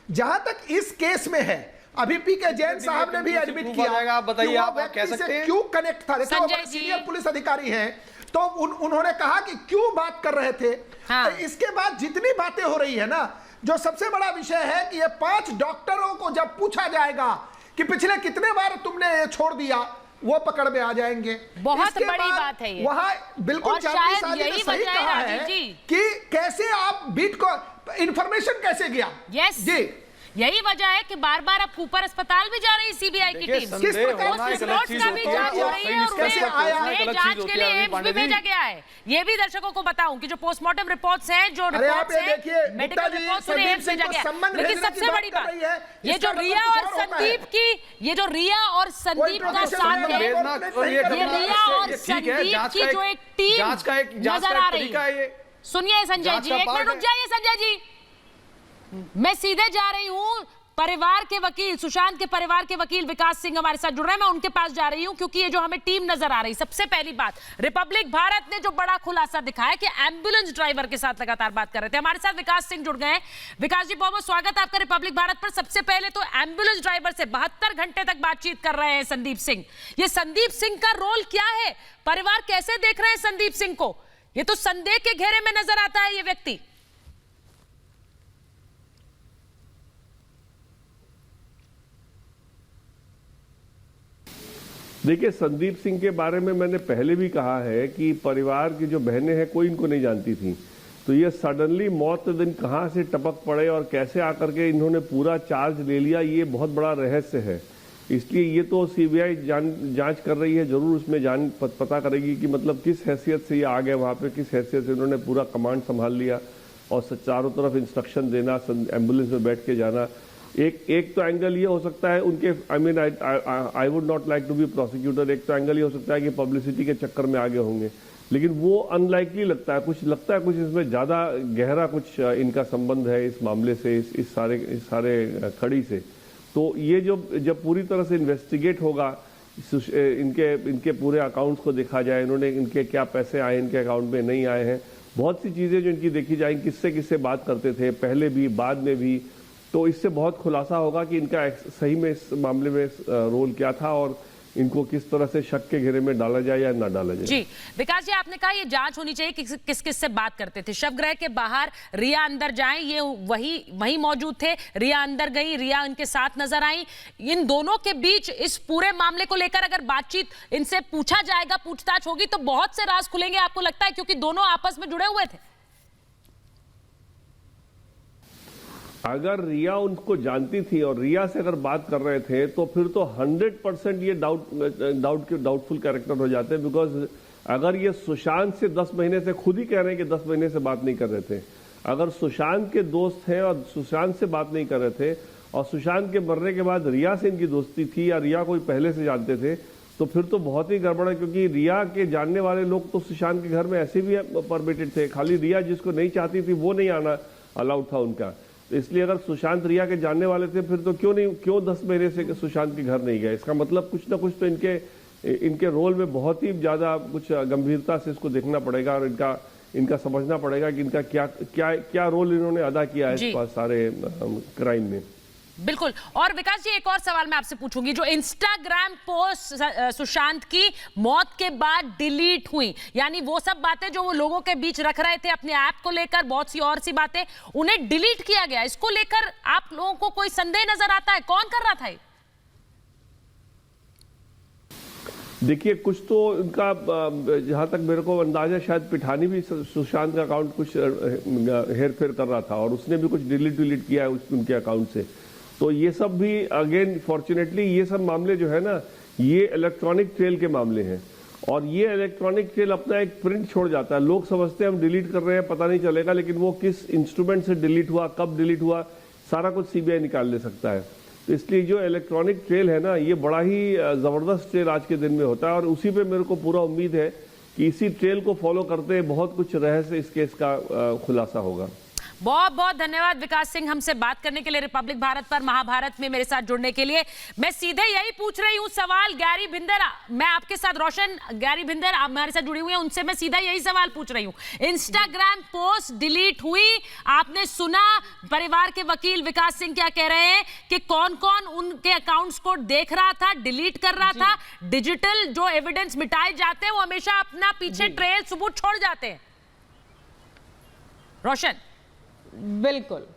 जहां तक इस केस में है, अभी पीके जैन साहब ने भी एडमिट किया, बताइए आप कह सकते हैं क्यों कनेक्ट था। देखिए सीनियर पुलिस अधिकारी हैं, तो उन्होंने कहा कि क्यों बात कर रहे थे। इसके बाद जितनी बातें हो रही है ना, जो सबसे बड़ा विषय है कि ये 5 डॉक्टरों को जब पूछा जाएगा कि पिछले कितने बार तुमने ये छोड़ दिया, वो पकड़ में आ जाएंगे। बहुत बड़ी बात है ये। वहां बिल्कुल सही कहा है कि कैसे आप बीट को इंफॉर्मेशन कैसे गया। यस जी, यही वजह है कि बार बार अब कूपर अस्पताल भी जा रही है सीबीआई की टीम। किस प्रकार का भी जांच हो रही है और उन्हें जांच के लिए एम्स भी भेजा गया है। ये भी दर्शकों को बताऊं कि जो पोस्टमार्टम रिपोर्ट्स हैं, जो रिपोर्ट्स हैं, मेडिकल रिपोर्ट्स, उन्हें एम्स भेजा गया। लेकिन सबसे बड़ी बात, ये जो रिया और संदीप का साथ है, ये रिया और संदीप की जो एक टीम नजर आ रही है। सुनिए संजय जी, एक मिनट रुक जाइए संजय जी, मैं सीधे जा रही हूं। परिवार के वकील, सुशांत के परिवार के वकील विकास सिंह हमारे साथ जुड़ रहे हैं, मैं उनके पास जा रही हूं क्योंकि ये जो हमें टीम नजर आ रही। सबसे पहली बात, रिपब्लिक भारत ने जो बड़ा खुलासा दिखाया कि एम्बुलेंस ड्राइवर के साथ लगातार बात कर रहे थे। हमारे साथ विकास सिंह जुड़ गए हैं। विकास जी, बहुत बहुत स्वागत है आपका रिपब्लिक भारत पर। सबसे पहले तो एम्बुलेंस ड्राइवर से 72 घंटे तक बातचीत कर रहे हैं संदीप सिंह। ये संदीप सिंह का रोल क्या है? परिवार कैसे देख रहे हैं संदीप सिंह को? ये तो संदेह के घेरे में नजर आता है ये व्यक्ति। देखिए, संदीप सिंह के बारे में मैंने पहले भी कहा है कि परिवार की जो बहनें हैं कोई इनको नहीं जानती थी, तो ये सडनली मौत के दिन कहां से टपक पड़े और कैसे आकर के इन्होंने पूरा चार्ज ले लिया, ये बहुत बड़ा रहस्य है। इसलिए ये तो सीबीआई जांच कर रही है, जरूर उसमें पता करेगी कि मतलब किस हैसियत से ये आ गए वहां पे, किस हैसियत से इन्होंने पूरा कमांड संभाल लिया और चारों तरफ इंस्ट्रक्शन देना, एम्बुलेंस में बैठ के जाना। एक तो एंगल ये हो सकता है उनके, I would not like to be prosecutor, एक तो एंगल ये हो सकता है कि पब्लिसिटी के चक्कर में आगे होंगे, लेकिन वो अनलाइकली लगता है। कुछ इसमें ज्यादा गहरा कुछ इनका संबंध है इस मामले से, इस सारे खड़ी से। तो ये जब पूरी तरह से इन्वेस्टिगेट होगा, इनके पूरे अकाउंट्स को देखा जाए, इनके क्या पैसे आए, इनके अकाउंट में नहीं आए हैं, बहुत सी चीजें जो इनकी देखी जाएंगी, किससे बात करते थे पहले भी बाद में भी, तो इससे बहुत खुलासा होगा कि इनका सही में इस मामले में रोल क्या था और इनको किस तरह से शक के घेरे में डाला जाए या ना डाला जाए। जी विकास जी, आपने कहा ये जांच होनी चाहिए कि किस किस से बात करते थे। शवगृह के बाहर रिया अंदर जाएं, ये वही मौजूद थे, रिया अंदर गई, रिया इनके साथ नजर आई। इन दोनों के बीच इस पूरे मामले को लेकर अगर बातचीत इनसे पूछा जाएगा, पूछताछ होगी, तो बहुत से राज खुलेंगे आपको लगता है, क्योंकि दोनों आपस में जुड़े हुए थे। अगर रिया उनको जानती थी और रिया से अगर बात कर रहे थे तो फिर तो 100% ये डाउटफुल कैरेक्टर हो जाते हैं। बिकॉज अगर ये सुशांत से 10 महीने से खुद ही कह रहे हैं कि 10 महीने से बात नहीं कर रहे थे, अगर सुशांत के दोस्त हैं और सुशांत से बात नहीं कर रहे थे और सुशांत के मरने के बाद रिया से इनकी दोस्ती थी या रिया कोई पहले से जानते थे, तो फिर तो बहुत ही गड़बड़ है। क्योंकि रिया के जानने वाले लोग तो सुशांत के घर में ऐसे भी परमिटेड थे, खाली रिया जिसको नहीं चाहती थी वो नहीं आना अलाउड था उनका। इसलिए अगर सुशांत रिया के जानने वाले थे फिर तो क्यों 10 महीने से सुशांत के घर नहीं गए? इसका मतलब कुछ ना कुछ तो इनके रोल में बहुत ही ज्यादा कुछ गंभीरता से इसको देखना पड़ेगा और इनका समझना पड़ेगा कि इनका क्या रोल इन्होंने अदा किया है इस सारे क्राइम में। बिल्कुल। और विकास जी, एक और सवाल मैं आपसे पूछूंगी, जो इंस्टाग्राम पोस्ट सुशांत की मौत के बाद डिलीट हुई, यानी वो सब बातें जो वो लोगों के बीच रख रहे थे अपने ऐप को लेकर, बहुत सी और सी बातें, उन्हें डिलीट किया गया, इसको लेकर आप लोगों को कोई संदेह नजर आता है? कौन कर रहा था ये? देखिए, कुछ तो इनका, जहां तक मेरे को अंदाजा, शायद पिठानी भी सुशांत का अकाउंट कुछ हेर फेर कर रहा था और उसने भी कुछ डिलीट किया है उनके अकाउंट से। तो ये सब भी अगेन फॉर्चुनेटली ये सब मामले जो है ना, ये इलेक्ट्रॉनिक ट्रेल के मामले हैं और ये इलेक्ट्रॉनिक ट्रेल अपना एक प्रिंट छोड़ जाता है। लोग समझते हैं हम डिलीट कर रहे हैं, पता नहीं चलेगा, लेकिन वो किस इंस्ट्रूमेंट से डिलीट हुआ, कब डिलीट हुआ, सारा कुछ सीबीआई निकाल ले सकता है। तो इसलिए जो इलेक्ट्रॉनिक ट्रेल है ना, ये बड़ा ही जबरदस्त ट्रेल आज के दिन में होता है और उसी पे मेरे को पूरा उम्मीद है कि इसी ट्रेल को फॉलो करते बहुत कुछ रहस्य इस केस का खुलासा होगा। बहुत बहुत धन्यवाद विकास सिंह, हमसे बात करने के लिए, रिपब्लिक भारत पर महाभारत में मेरे साथ जुड़ने के लिए। मैं सीधे यही पूछ रही हूँ सवाल, गैरी भिंदर, मैं आपके साथ, रोशन गैरी भिंदर आप हमारे साथ जुड़ी हुई हैं, उनसे मैं सीधा यही सवाल पूछ रही हूँ। इंस्टाग्राम पोस्ट डिलीट हुई, आपने सुना परिवार के वकील विकास सिंह क्या कह रहे हैं कि कौन कौन उनके अकाउंट्स को देख रहा था, डिलीट कर रहा था। डिजिटल जो एविडेंस मिटाए जाते हैं वो हमेशा अपना पीछे ट्रेल सबूत छोड़ जाते हैं। रोशन, बिल्कुल,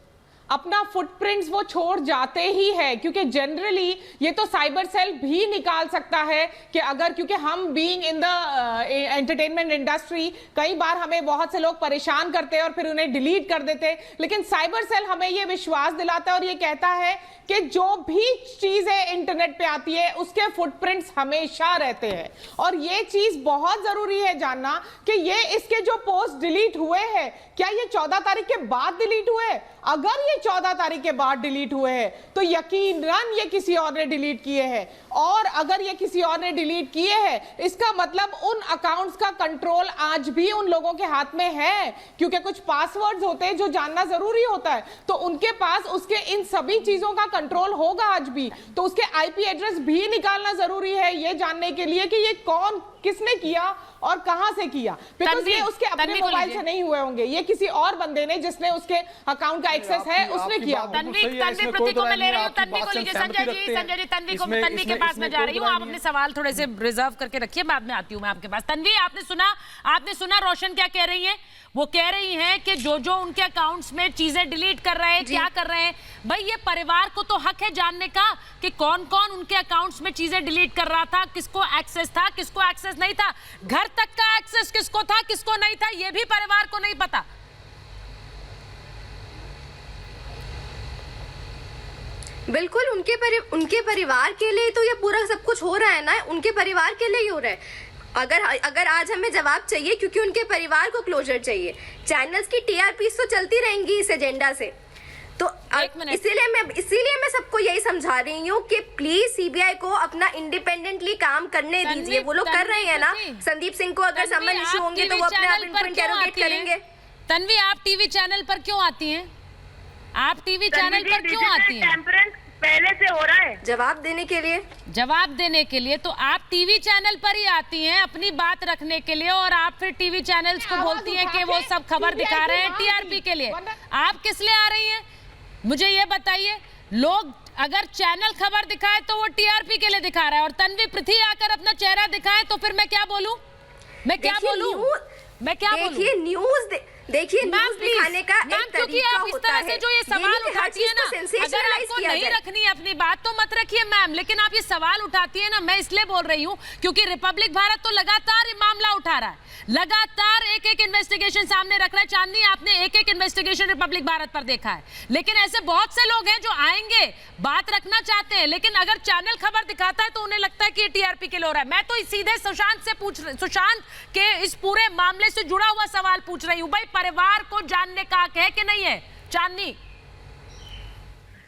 अपना फुटप्रिंट्स वो छोड़ जाते ही है, क्योंकि जनरली ये तो साइबर सेल भी निकाल सकता है कि अगर, क्योंकि हम being in the entertainment industry, कई बार हमें बहुत से लोग परेशान करते हैं और फिर उन्हें डिलीट कर देते हैं, लेकिन साइबर सेल हमें ये विश्वास दिलाता है और ये कहता है कि जो भी चीजें इंटरनेट पे आती है उसके फुटप्रिंट्स हमेशा रहते हैं। और ये चीज बहुत जरूरी है जानना कि ये इसके जो पोस्ट डिलीट हुए हैं, क्या ये 14 तारीख के बाद डिलीट हुए? अगर ये 14 तारीख के बाद डिलीट हुए हैं तो यकीनन ये किसी और ने डिलीट किए हैं, और अगर ये किसी और ने डिलीट किए हैं इसका मतलब उन अकाउंट्स का कंट्रोल आज भी उन लोगों के हाथ में है, क्योंकि कुछ पासवर्ड्स होते हैं जो जानना जरूरी होता है, तो उनके पास उसके इन सभी चीजों का कंट्रोल होगा आज भी। तो उसके आईपी एड्रेस भी निकालना जरूरी है ये जानने के लिए कि ये कौन, किसने किया और कहां से किया, बिकॉज़ ये उसके अपने मोबाइल से नहीं हुए होंगे, ये किसी और बंदे ने जिसने उसके अकाउंट का एक्सेस है उसने किया। तन्वी प्रतीक को मैं ले रही हूं, तन्वी को लीजिए। संजय जी तन्वी के पास में जा रही हूं, आप अपने सवाल थोड़े से रिजर्व करके रखिए, बाद में आती हूं मैं आपके पास। तन्वी, आपने सुना रोशन क्या कह रही है? वो कह रही हैं कि जो उनके अकाउंट्स में चीजें डिलीट कर रहे हैं, क्या कर रहे हैं। भाई, ये परिवार को तो हक है जानने का कि कौन कौन उनके अकाउंट्स में चीजें डिलीट कर रहा था, किसको एक्सेस था, किसको एक्सेस नहीं था, घर तक का एक्सेस किसको था, किसको नहीं था, ये भी परिवार को नहीं पता। बिल्कुल, उनके परिवार के लिए तो ये पूरा सब कुछ हो रहा है ना, उनके परिवार के लिए ही हो रहा है। अगर आज हमें जवाब चाहिए, क्योंकि उनके परिवार को क्लोजर चाहिए, चैनल्स की टीआरपीस तो चलती रहेंगी इस एजेंडा से, तो इसीलिए मैं सबको यही समझा रही हूँ कि प्लीज सीबीआई को अपना इंडिपेंडेंटली काम करने दीजिए। वो लोग कर रहे हैं ना, संदीप सिंह को अगर समन इशू होंगे तो वो अपने आप इनको इंटेरोगेट करेंगे। तन्वी, आप टीवी चैनल पर क्यों आती हैं? आप टीवी चैनल पर क्यों आती हैं? पहले से हो रहा है जवाब देने के लिए। तो आप टीवी चैनल पर ही आती हैं अपनी बात रखने के लिए, और आप फिर टीवी चैनल्स को बोलती हैं कि वो सब खबर दिखा रहे हैं टीआरपी के लिए। आप किस लिए आ रही हैं मुझे ये बताइए? लोग अगर चैनल खबर दिखाए तो वो टीआरपी के लिए दिखा रहा है, और तन्वी पृथ्वी आकर अपना चेहरा दिखाए तो फिर मैं क्या बोलूं? देखिए न्यूज़ दिखाने का एक तरीका होता है। जो ये सवाल उठाती है ना, अगर आपको नहीं रखनी है अपनी बात तो मत रखिए मैम, लेकिन आप ये सवाल उठाती है ना, मैं इसलिए बोल रही हूँ क्योंकि रिपब्लिक भारत तो लगातार ये मामला उठा रहा है, लगातार एक इन्वेस्टिगेशन सामने रख रहा है। चांदनी, आपने एक इन्वेस्टिगेशन रिपब्लिक भारत पर देखा है, लेकिन ऐसे बहुत से लोग हैं जो आएंगे, बात रखना चाहते हैं, लेकिन अगर चैनल खबर दिखाता है तो उन्हें लगता है कि ये टीआरपी के लिए हो रहा है। मैं तो सीधे सुशांत के इस पूरे मामले से जुड़ा हुआ सवाल पूछ रही हूँ, भाई परिवार को जानने का हक है कि नहीं है? चांदनी,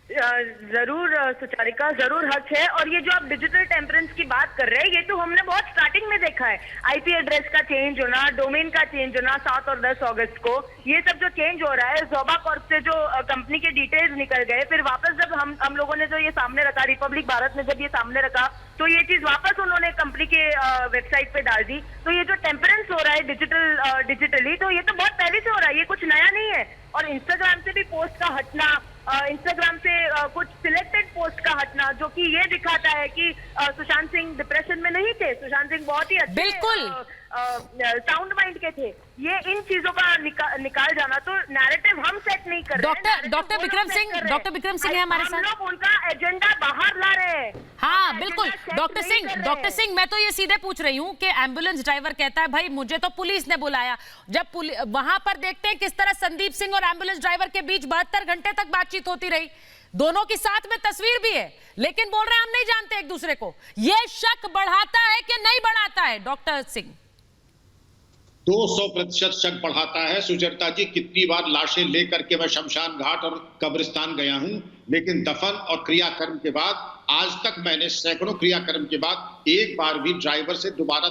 जरूर सुचारिका, जरूर हक है। और ये जो आप डिजिटल टेम्परेंस की बात कर रहे हैं, ये तो हमने बहुत स्टार्टिंग में देखा है। आईपी एड्रेस का चेंज होना, डोमेन का चेंज होना 7 और 10 अगस्त को, ये सब जो चेंज हो रहा है, जोबा कॉर्प से जो कंपनी के डिटेल्स निकल गए, फिर वापस जब हम लोगों ने जो ये सामने रखा, रिपब्लिक भारत ने जब ये सामने रखा, तो ये चीज वापस उन्होंने कंपनी के वेबसाइट पे डाल दी। तो ये जो टेम्परेंस हो रहा है डिजिटली, तो ये तो बहुत पहले से हो रहा है, ये कुछ नया नहीं है। और इंस्टाग्राम से भी पोस्ट का हटना, इंस्टाग्राम से कुछ सिलेक्टेड पोस्ट का हटना, जो कि ये दिखाता है कि सुशांत सिंह डिप्रेशन में नहीं थे, सुशांत सिंह बहुत ही अच्छे बिल्कुल साउंड माइंड के थे, ये इन चीजों का निकाल जाना, तो नैरेटिव हम सेट नहीं कर रहे हैं। डॉक्टर विक्रम सिंह है हमारे साथ, हम लोग उनका एजेंडा बाहर ला रहे हैं। हाँ बिल्कुल डॉक्टर सिंह मैं तो ये सीधे पूछ रही हूँ कि एम्बुलेंस ड्राइवर कहता है भाई मुझे तो पुलिस ने बुलाया, जब वहां पर देखते हैं किस तरह संदीप सिंह और एम्बुलेंस ड्राइवर के बीच 72 घंटे तक बातचीत होती रही, दोनों की साथ में तस्वीर भी है, लेकिन बोल रहे हैं हम नहीं जानते एक दूसरे को। ये शक बढ़ाता है कि नहीं बढ़ाता है डॉक्टर सिंह? 200% शक बढ़ाता है। सुचरिता जी, कितनी बार लाशें लेकर के मैं शमशान घाट और कब्रिस्तान गया हूं, लेकिन दफन और क्रियाकर्म के बाद आज तक मैंने सैकड़ों क्रियाकर्म के बाद एक बार भी ड्राइवर से दोबारा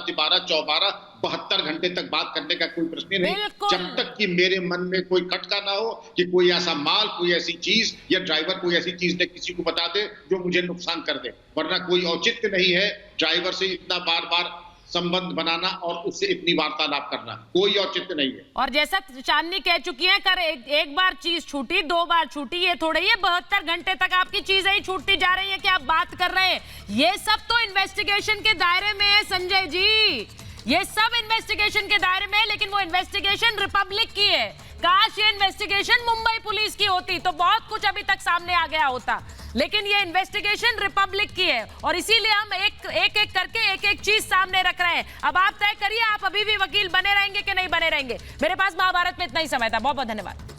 72 घंटे तक बात करने का कोई प्रश्न नहीं, जब तक कि मेरे मन में कोई खटका ना हो कि कोई ऐसा माल, कोई ऐसी चीज या ड्राइवर कोई ऐसी चीज ने किसी को बता दे जो मुझे नुकसान कर दे। वरना कोई औचित्य नहीं है ड्राइवर से इतना बार बार संबंध बनाना और उससे इतनी वार्तालाप करना, कोई औचित्य नहीं है। और जैसा चांदनी कह चुकी है, कर एक बार चीज छूटी, 2 बार छूटी, ये थोड़ा ही 72 घंटे तक आपकी चीजें ही छूटती जा रही है कि आप बात कर रहे हैं। ये सब तो इन्वेस्टिगेशन के दायरे में है संजय जी, ये सब इन्वेस्टिगेशन के दायरे में है, लेकिन वो इन्वेस्टिगेशन रिपब्लिक की है। काश ये इन्वेस्टिगेशन मुंबई पुलिस की होती तो बहुत कुछ अभी तक सामने आ गया होता, लेकिन ये इन्वेस्टिगेशन रिपब्लिक की है और इसीलिए हम एक एक करके एक चीज सामने रख रहे हैं। अब आप तय करिए, आप अभी भी वकील बने रहेंगे कि नहीं बने रहेंगे। मेरे पास महाभारत में इतना ही समय था, बहुत बहुत धन्यवाद।